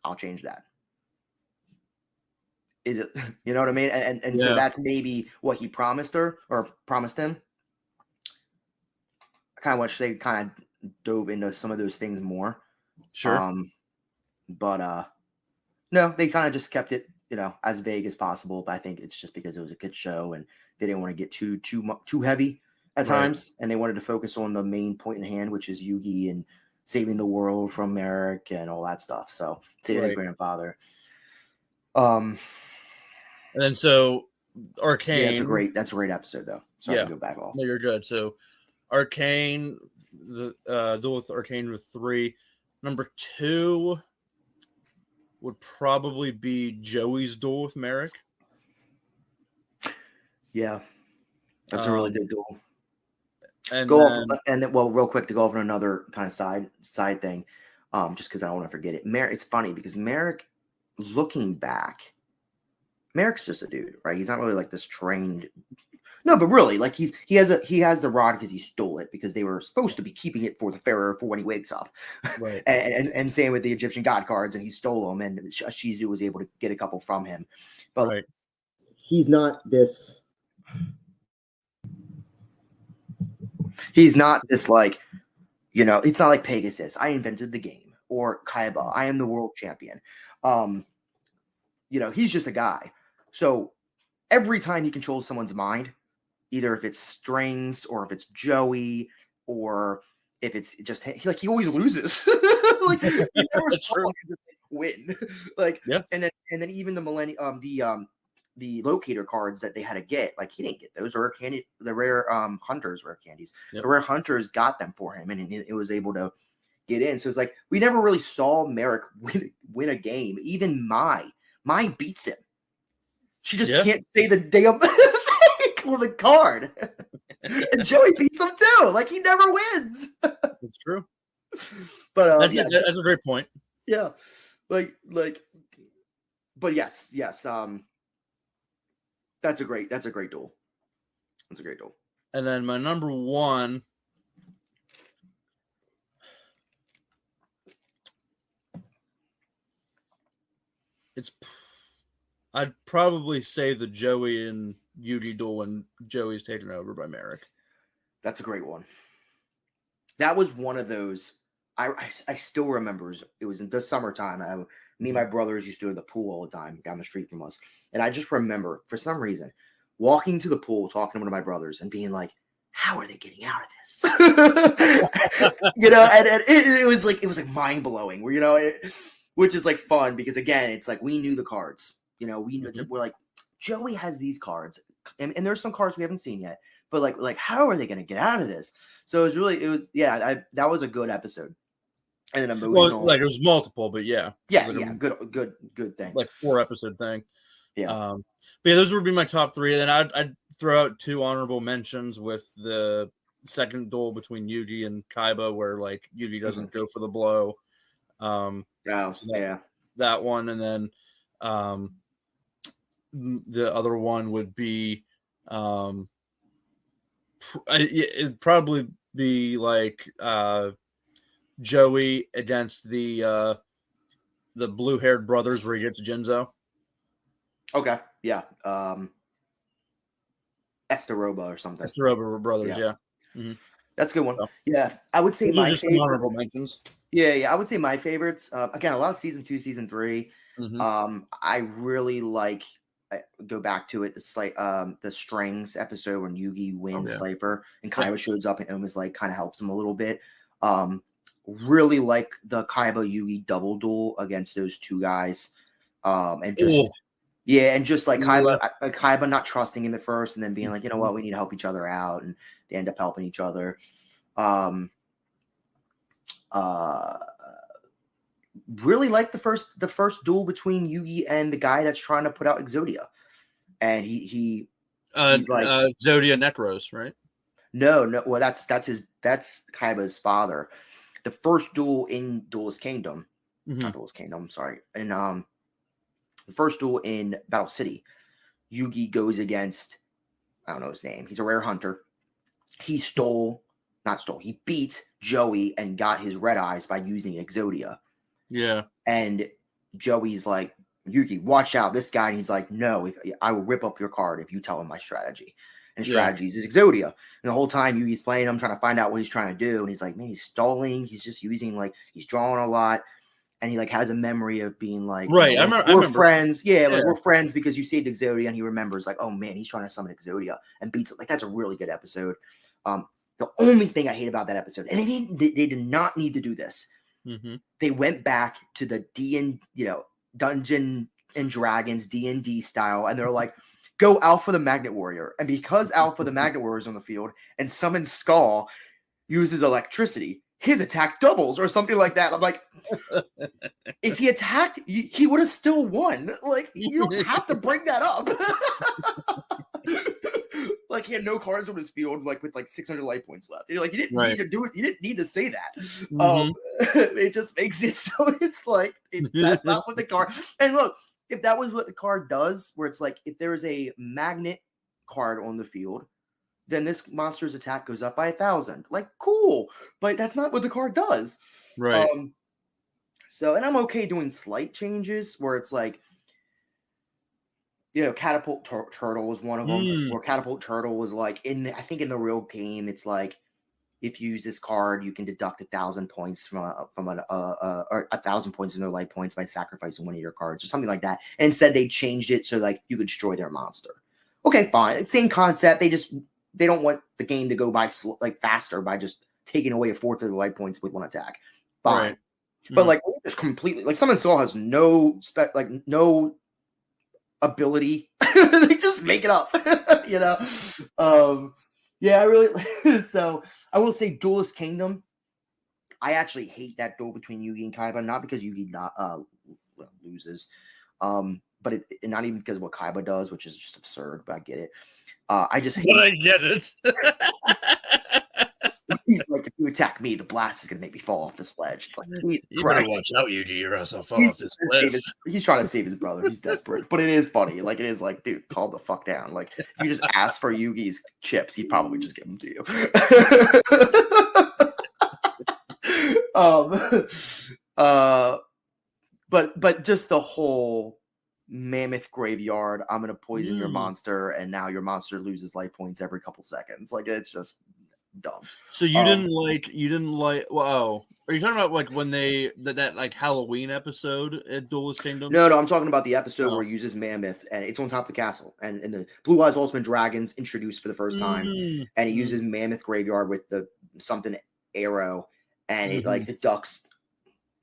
I'll change that. Is it, you know what I mean? And so that's maybe what he promised her or promised him. I kind of wish they kind of dove into some of those things more. Sure. But no, they kind of just kept it, as vague as possible. But I think it's just because it was a kid show and they didn't want to get too heavy at times, and they wanted to focus on the main point in hand, which is Yugi and saving the world from Merrick and all that stuff. So saving his grandfather. And then so Arcane. Yeah, that's a great episode though. Sorry to go back off. No, you're good. So Arcane, the duel with Arcane with 3. Number 2 would probably be Joey's duel with Merrick. Yeah, that's a really good duel. And then real quick to go off on another kind of side thing, just because I don't want to forget it. Merrick, it's funny because Merrick, looking back, Merrick's just a dude, right? He's not really like this trained. No, but really, like he has the rod because he stole it, because they were supposed to be keeping it for the pharaoh for when he wakes up. Right. and same with the Egyptian god cards, and he stole them, and Shizu was able to get a couple from him. But he's not this. He's not this like, it's not like Pegasus. I invented the game, or Kaiba. I am the world champion. He's just a guy. So every time he controls someone's mind, either if it's strings or if it's Joey or if it's just he always loses. Like he never win. And then even the millennium the locator cards that they had to get, like he didn't get those. The rare hunters rare candies. Yep. The rare hunters got them for him, and it was able to get in. So it's like we never really saw Merrick win a game. Even Mai beats him. She just can't say the damn thing with a card. And Joey beats him too. Like he never wins. It's true. But that's a great point. Yeah. But yes. That's a great duel. That's a great duel. And then my number 1, I'd probably say the Joey and Yugi duel when Joey's taken over by Merrick. That's a great one. That was one of those. I still remember. It was in the summertime. Me and my brothers used to go to the pool all the time down the street from us. And I just remember, for some reason, walking to the pool, talking to one of my brothers and being like, how are they getting out of this? You know, and it was like mind blowing. Where which is like fun because again, it's like we knew the cards. You know, we're like Joey has these cards, and there's some cards we haven't seen yet. But like how are they going to get out of this? So that was a good episode. And an emotional. Well, like it was multiple, but yeah, good thing. Like 4-episode thing. Yeah. But yeah, those would be my top 3. And then I'd throw out 2 honorable mentions with the second duel between Yugi and Kaiba, where like Yugi doesn't go for the blow. That one, and then the other one would be it'd probably be like Joey against the blue-haired brothers where he gets Jinzo. Okay. Yeah. Estaroba or something. Estaroba brothers, yeah. Mm-hmm. That's a good one. Yeah. I would say my favorite. Honorable mentions. Yeah. I would say my favorites. Again, a lot of season 2, season 3. Mm-hmm. I really like. I go back to it. The strings episode when Yugi wins Slifer and Kaiba shows up and almost like kind of helps him a little bit. Really like the Kaiba Yugi double duel against those 2 guys. And just and just like Kaiba not trusting him at first and then being like, you know what, we need to help each other out, and they end up helping each other. Really like the first duel between Yugi and the guy that's trying to put out Exodia, and he's like Zodia Necros, right? No, well that's Kaiba's father. The first duel in Duelist Kingdom, not Duelist Kingdom, I'm sorry, and the first duel in Battle City, Yugi goes against, I don't know his name. He's a rare hunter. He he beat Joey and got his red eyes by using Exodia. Yeah. And Joey's like, Yugi, watch out, this guy. And he's like, no, I will rip up your card if you tell him my strategy. And strategies is Exodia. And the whole time Yugi's playing, I'm trying to find out what he's trying to do. And he's like, man, he's stalling. He's just using, he's drawing a lot. And he has a memory of being like, right. We're friends. Yeah, we're friends because you saved Exodia, and he remembers like, oh man, he's trying to summon Exodia and beats it. That's a really good episode. The only thing I hate about that episode, and they did not need to do this. Mm-hmm. They went back to the Dungeon and Dragons D&D style, and they're like, go Alpha the Magnet Warrior. And because Alpha the Magnet Warrior is on the field and summons Skull uses electricity, his attack doubles or something like that. I'm like, if he attacked, he would have still won. You don't have to bring that up. He had no cards on his field, with 600 life points left. You didn't need to do it. You didn't need to say that. Mm-hmm. It just makes it so it's that's not what the card. And look, if that was what the card does, where it's if there is a magnet card on the field, then this monster's attack goes up by 1,000. Cool, but that's not what the card does. Right. And I'm okay doing slight changes where it's Catapult Turtle was one of them. Where Catapult Turtle was I think in the real game, it's if you use this card, you can deduct 1,000 points or 1,000 points in their life points by sacrificing one of your cards or something like that. And instead, they changed it so you could destroy their monster. Okay, fine. Same concept. They don't want the game to go by faster by just taking away 1/4 of the life points with one attack. Fine. Right. But just completely Summon Soul has no no ability. They just make it up. Yeah, I really so I will say Duelist Kingdom. I actually hate that duel between Yugi and Kaiba, not because Yugi loses, but not even because of what Kaiba does, which is just absurd, but I get it. I just hate I get it. He's if you attack me, the blast is going to make me fall off this ledge. It's you better watch out, Yugi, or else I'll fall off this ledge. He's trying to save his brother. He's desperate. But it is funny. It is dude, calm the fuck down. If you just ask for Yugi's chips, he'd probably just give them to you. But just the whole mammoth graveyard, I'm going to poison your monster, and now your monster loses life points every couple seconds. It's just dumb. So you didn't like. Wow. Are you talking about like when they that like Halloween episode at Duelist Kingdoms? No, I'm talking about the episode Oh. where he uses Mammoth and it's on top of the castle, and the Blue Eyes Ultimate Dragons introduced for the first time, and he uses Mammoth Graveyard with the something arrow, and it like deducts.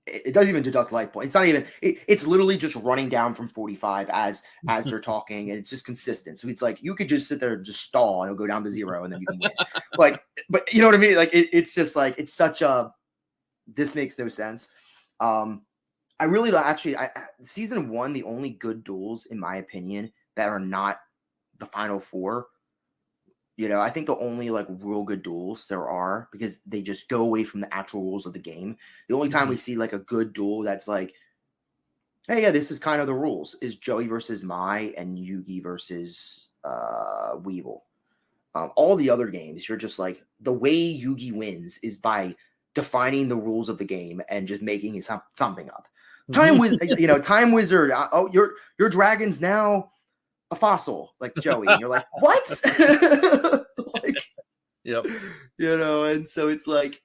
It doesn't even deduct life point. It's not even. It's literally just running down from 45 as they're talking, and it's just consistent. So it's like you could just sit there and just stall, and it'll go down to 0, and then you can win. Like, but you know what I mean? Like it's just like it's such a. This makes no sense. I really don't actually. Season 1, the only good duels, in my opinion, that are not the final 4. You know, I think the only like real good duels there are, because they just go away from the actual rules of the game. The only time we see like a good duel that's like, hey, yeah, this is kind of the rules, is Joey versus Mai and Yugi versus Weevil. All the other games, you're just like, the way Yugi wins is by defining the rules of the game and just making something up. Time Wizard. Oh, your dragon's now a fossil, like Joey. And you're like, what? Like, yep. You know, and so it's like,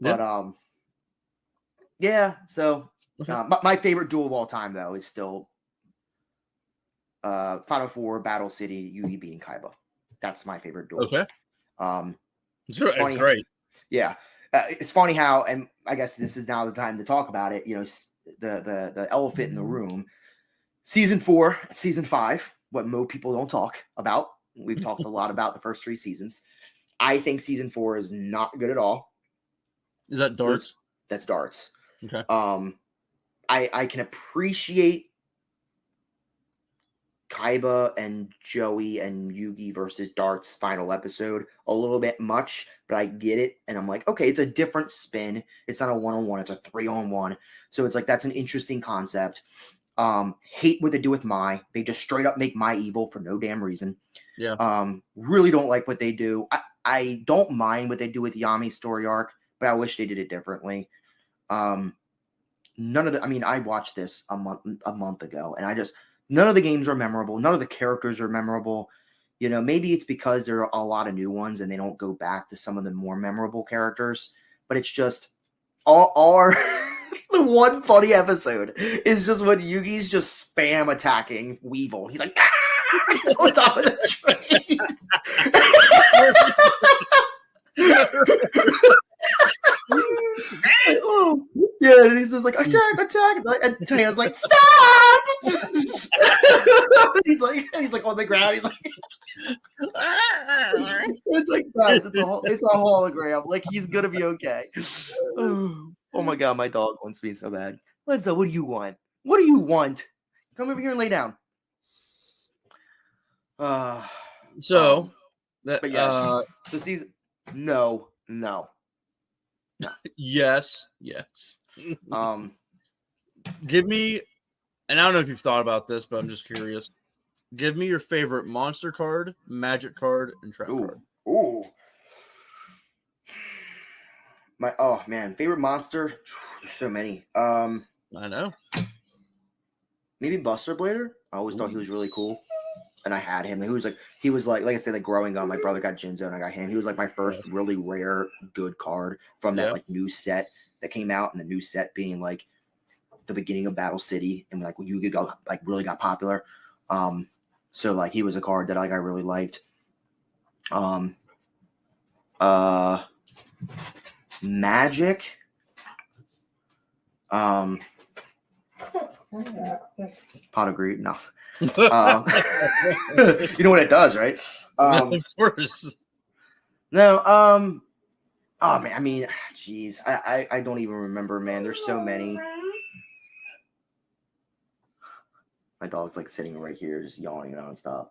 but yeah. So my favorite duel of all time, though, is still Final 4 Battle City, Yugi beating Kaiba. That's my favorite duel. Okay. It's great. Yeah. It's funny how, and I guess this is now the time to talk about it. You know, the elephant in the room. Season 4, Season 5, what most people don't talk about. We've talked a lot about the first 3 seasons. I think Season 4 is not good at all. Is that darts? That's darts. Okay. I can appreciate Kaiba and Joey and Yugi versus Darts final episode a little bit much, but I get it. And I'm like, okay, it's a different spin. It's not a 1-on-1, it's a 3-on-1. So it's like, that's an interesting concept. Hate what they do with Mai. They just straight up make Mai evil for no damn reason. Yeah. Really don't like what they do. I don't mind what they do with Yami's story arc, but I wish they did it differently. None of the, I mean, I watched this a month ago, and none of the games are memorable. None of the characters are memorable. You know, maybe it's because there are a lot of new ones and they don't go back to some of the more memorable characters, but it's just all the one funny episode is just when Yugi's just spam attacking Weevil. He's like, ah! He's on top of the train. Yeah, and he's just like, attack, and Taya's like, stop! he's like on the ground. He's like, it's like, guys, it's a hologram. Like, he's gonna be okay. Oh my god, my dog wants me so bad. Lenzo, what do you want? What do you want? Come over here and lay down. So season no. Yes. Give me, and I don't know if you've thought about this, but I'm just curious. Give me your favorite monster card, magic card, and trap card. Ooh. Favorite monster. There's so many. I know. Maybe Buster Blader. I always thought he was really cool, and I had him. He was like I said, like growing up. My brother got Jinzo, and I got him. He was like my first really rare good card from that like new set that came out, and the new set being like the beginning of Battle City, and like when Yu-Gi-Oh like really got popular. So like he was a card that like I really liked. Magic. Pot of greed. No. You know what it does, right? Of course. No. Oh man. I mean, geez. I don't even remember, man. There's so many. My dog's like sitting right here, just yawning nonstop.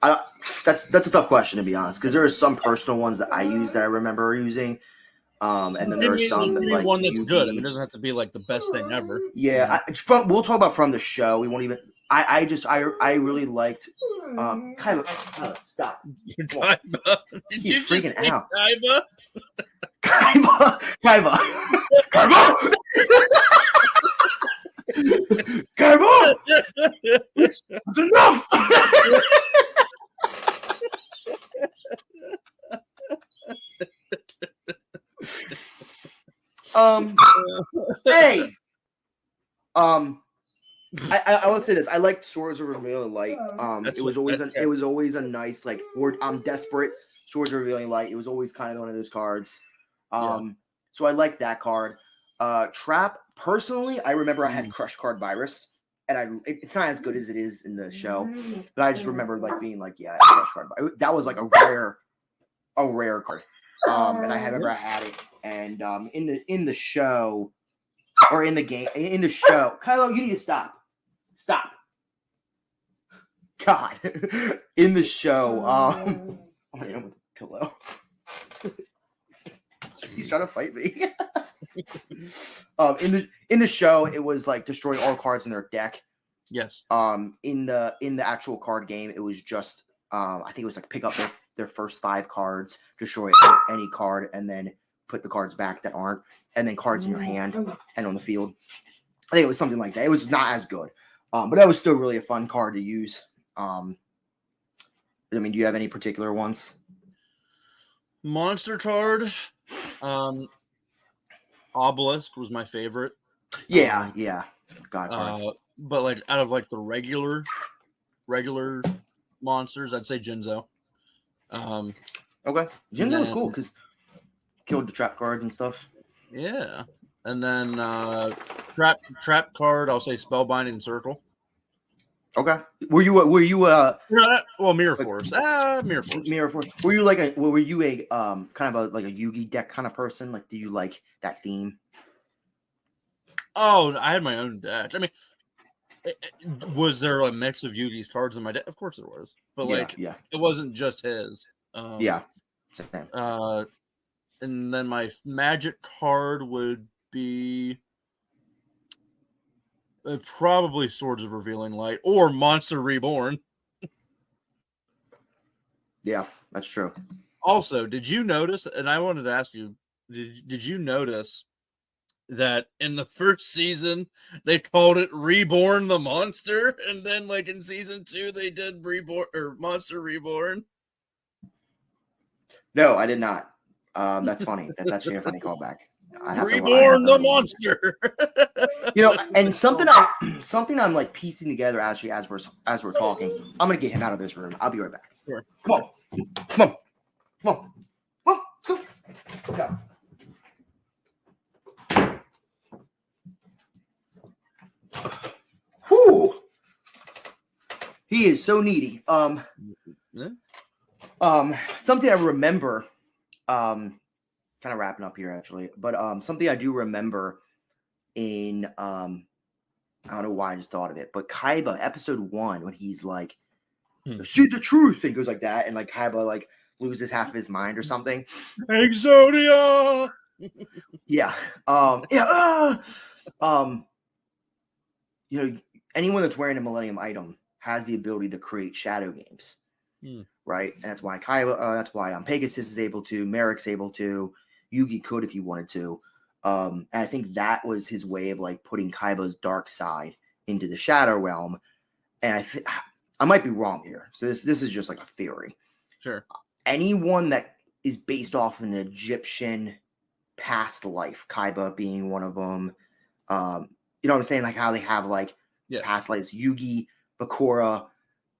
That's a tough question, to be honest, because there are some personal ones that I use that I remember using. And then there are some that like one that's good. I mean, it doesn't have to be like the best thing ever. Yeah, we'll talk about from the show. We won't even. I really liked. Kaiba, stop. Kaiba. Did you just say out. Kaiba? Kaiba. Come on! It's enough! Hey! I will say this. I liked Swords of Revealing Light. It was always a nice like I'm desperate. Swords of Revealing Light. It was always kind of one of those cards. So I like that card. Trap. Personally, I remember I had Crush Card Virus, and it's not as good as it is in the show, but I just remember like being like, yeah, Crush Card. That was like a rare card. And I remember I had it, and in the show or in the game in the show, Kylo, you need to stop. Stop. God. In the show, oh my God, with the pillow. He's trying to fight me. In the show, it was like destroy all cards in their deck. Yes. In the actual card game, it was just I think it was like pick up their first 5 cards, destroy any card, and then put the cards back that aren't, and then cards in your hand and on the field. I think it was something like that. It was not as good. But that was still really a fun card to use. I mean, do you have any particular ones? Monster card. Obelisk was my favorite. Yeah. God cards. But like out of like the regular monsters, I'd say Jinzo. Okay. Jinzo was cool because killed the trap cards and stuff. Yeah. And then trap card, I'll say Spellbinding Circle. Okay. Were you well, Mirror Force. Mirror Force. Mirror Force. Were you a kind of a like a Yugi deck kind of person? Like, do you like that theme? Oh, I had my own deck. I mean, was there a mix of Yugi's cards in my deck? Of course there was. But it wasn't just his. Yeah. And then my magic card would be probably Swords of Revealing Light or Monster Reborn. Yeah, that's true. Also, did you notice, and I wanted to ask you, did you notice that in the first season they called it Reborn the Monster, and then like in season 2 they did Reborn or Monster Reborn? No, I did not. That's funny. That's actually a funny callback. Reborn the Monster. And something I'm like piecing together actually as we're talking. I'm gonna get him out of this room. I'll be right back. Sure. Come on, let's go. Go. Whew. He is so needy. Something I remember. Kind of wrapping up here actually, but something I do remember in I don't know why I just thought of it, but Kaiba episode 1 when he's like, "See the truth," and goes like that, and like Kaiba like loses half of his mind or something. Exodia. Yeah. Anyone that's wearing a Millennium item has the ability to create shadow games, right? And that's why Kaiba. That's why Pegasus is able to. Merrick's able to. Yugi could if he wanted to. And I think that was his way of like putting Kaiba's dark side into the Shadow Realm. And I might be wrong here. So this is just like a theory. Sure. Anyone that is based off an Egyptian past life, Kaiba being one of them. You know what I'm saying? Like how they have like past lives, Yugi, Bakura,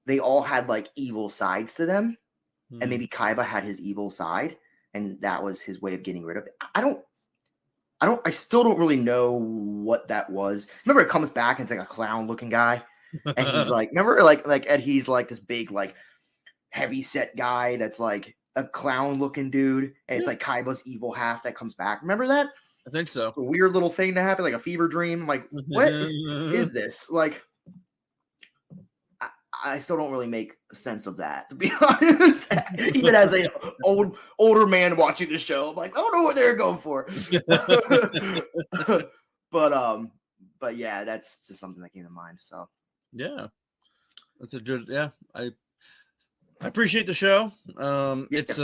they all had like evil sides to them. And maybe Kaiba had his evil side. And that was his way of getting rid of it. I still don't really know what that was. Remember, it comes back and it's like a clown looking guy. And he's like, remember, and he's like this big, like heavy set guy that's like a clown looking dude. And it's like Kaiba's evil half that comes back. Remember that? I think so. A weird little thing to happen, like a fever dream. Like, what is this? Like, I still don't really make sense of that, to be honest. Even as a older man watching the show, I'm like, I don't know what they're going for. But yeah, that's just something that came to mind. So yeah, that's a good. Yeah, I appreciate the show. It's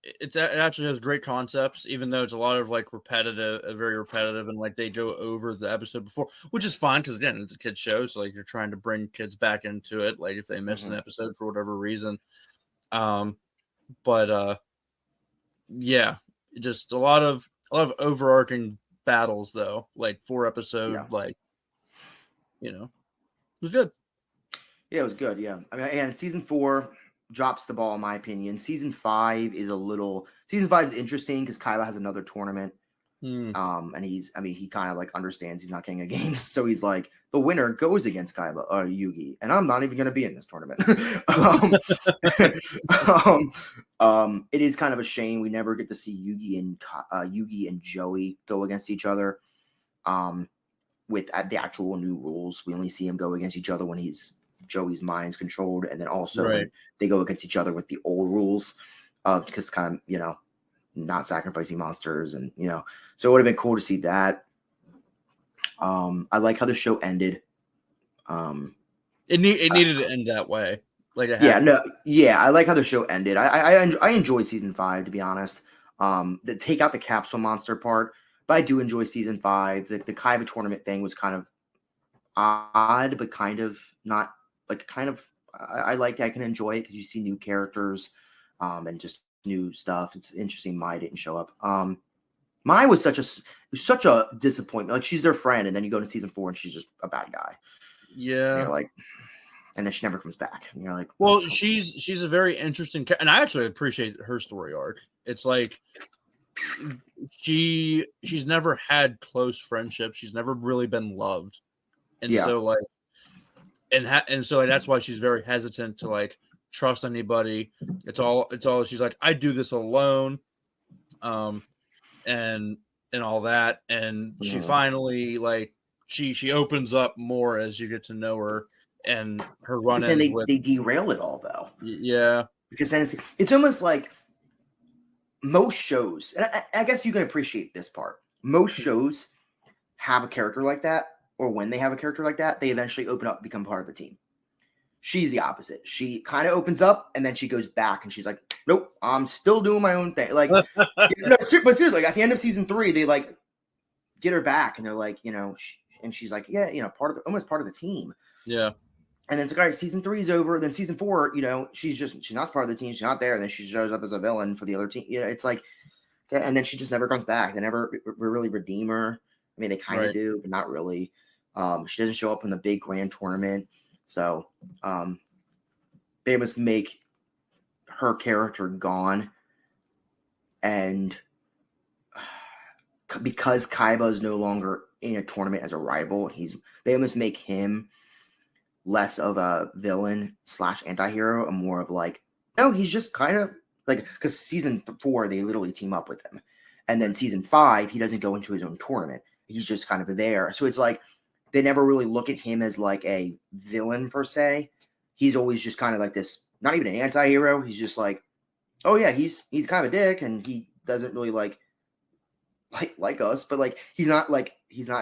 it actually has great concepts, even though it's a lot of like repetitive, very repetitive, and like they go over the episode before, which is fine because again, it's a kids show, so like you're trying to bring kids back into it, like if they miss an episode for whatever reason. But yeah, just a lot of overarching battles though, like 4 episode, Yeah. like it was good. Yeah, it was good. Yeah, I mean, and season 4 drops the ball in my opinion. Season 5 is interesting because Kyla has another tournament. And he kind of like understands he's not getting a game, so he's like, the winner goes against Kaiba or Yugi, and I'm not even going to be in this tournament. It is kind of a shame we never get to see Yugi and Joey go against each other. With the actual new rules, we only see him go against each other when Joey's mind's controlled, and then also when they go against each other with the old rules, because kind of not sacrificing monsters, and so it would have been cool to see that. I like how the show ended. It needed to end that way. Like I like how the show ended. I enjoy season 5, to be honest. Take out the capsule monster part, but I do enjoy season 5. The Kaiba tournament thing was kind of odd, but kind of not like I like I can enjoy it because you see new characters, and just new stuff. It's interesting Mai didn't show up. Mai was such a disappointment. Like, she's their friend, and then you go to season 4 and she's just a bad guy. Yeah. And you're like, and then she never comes back. And you're like, well, she's a very interesting and I actually appreciate her story arc. It's like she's never had close friendships. She's never really been loved. And so like and so like that's why she's very hesitant to like trust anybody. It's all she's like, I do this alone. And all that, and she finally like she opens up more as you get to know her, and her run-ins with they derail it all though. Yeah, because then it's almost like most shows, and I guess you can appreciate this part. Most shows have a character like that, or when they have a character like that, they eventually open up and become part of the team. She's the opposite. She kind of opens up and then she goes back and she's like, nope, I'm still doing my own thing. Like, but seriously, like at the end of season 3, they like get her back and they're like, and she's like, yeah, almost part of the team. Yeah. And then it's like, all right, season 3 is over. Then season 4, she's not part of the team. She's not there. And then she shows up as a villain for the other team. It's like, okay, and then she just never comes back. They never really redeem her. I mean, they kind of do, but not really. She doesn't show up in the big grand tournament. So they must make her character gone. And because Kaiba is no longer in a tournament as a rival, they must make him less of a villain / anti-hero and more of like, no, he's just kind of like, because season 4, they literally team up with him. And then season 5, he doesn't go into his own tournament. He's just kind of there. So it's like, they never really look at him as like a villain per se. He's always just kind of like this, not even an anti-hero. He's just like, oh yeah, he's kind of a dick and he doesn't really like us, but like he's not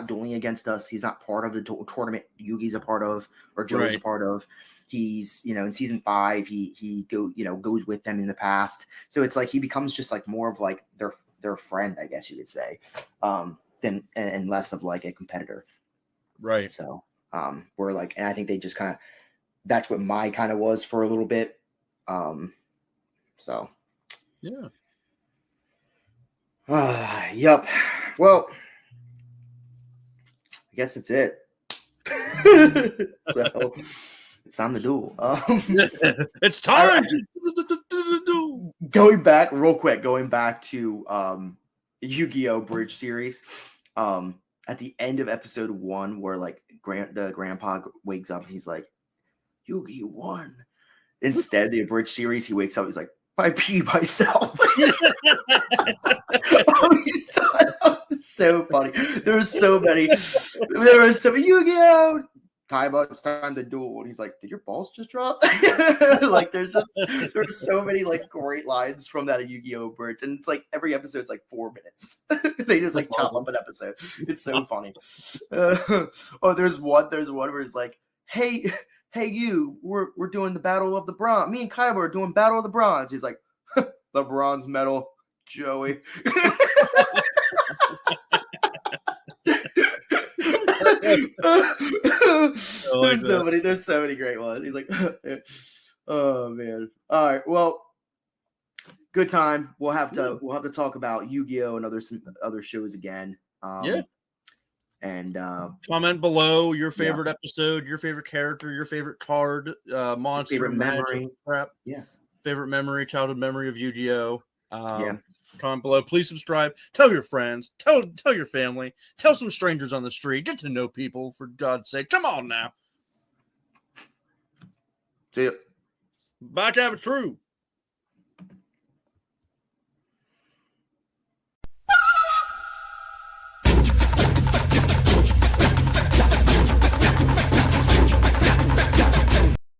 dueling against us. He's not part of the tournament Yugi's a part of or Joe's a part of. He's, in season 5, he goes with them in the past. So it's like he becomes just like more of like their friend, I guess you could say, than and less of like a competitor. Right. So we're like, and I think they just kind of, that's what Mai kind of was for a little bit. So yeah. Yep. Well, I guess it's it. So it's time to duel. It's time to duel. Going back to Yu-Gi-Oh! Bridge series. At the end of episode 1, where like the grandpa wakes up and he's like, Yu-Gi won. Instead, the bridge series, he wakes up, he's like, I pee myself. So funny. There were so many Yu-Gi-Oh! Kaiba, it's time to duel. And he's like, did your balls just drop? Like, there's so many like great lines from that Yu-Gi-Oh! Bridge. And it's like every episode's like 4 minutes. They just like chop up an episode. It's so funny. There's one where it's like, hey you, we're doing the battle of the bronze. Me and Kaiba are doing battle of the bronze. He's like, the bronze medal Joey. There's so many great ones. He's like, oh man. All right. Well, good time. We'll have to talk about Yu-Gi-Oh and some other shows again. And comment below your favorite episode, your favorite character, your favorite card, monster, favorite memory, crap. Yeah. Favorite memory, childhood memory of Yu-Gi-Oh. Comment below. Please subscribe. Tell your friends. Tell your family. Tell some strangers on the street. Get to know people, for God's sake. Come on now. See ya. Bye, Cabbage Crew.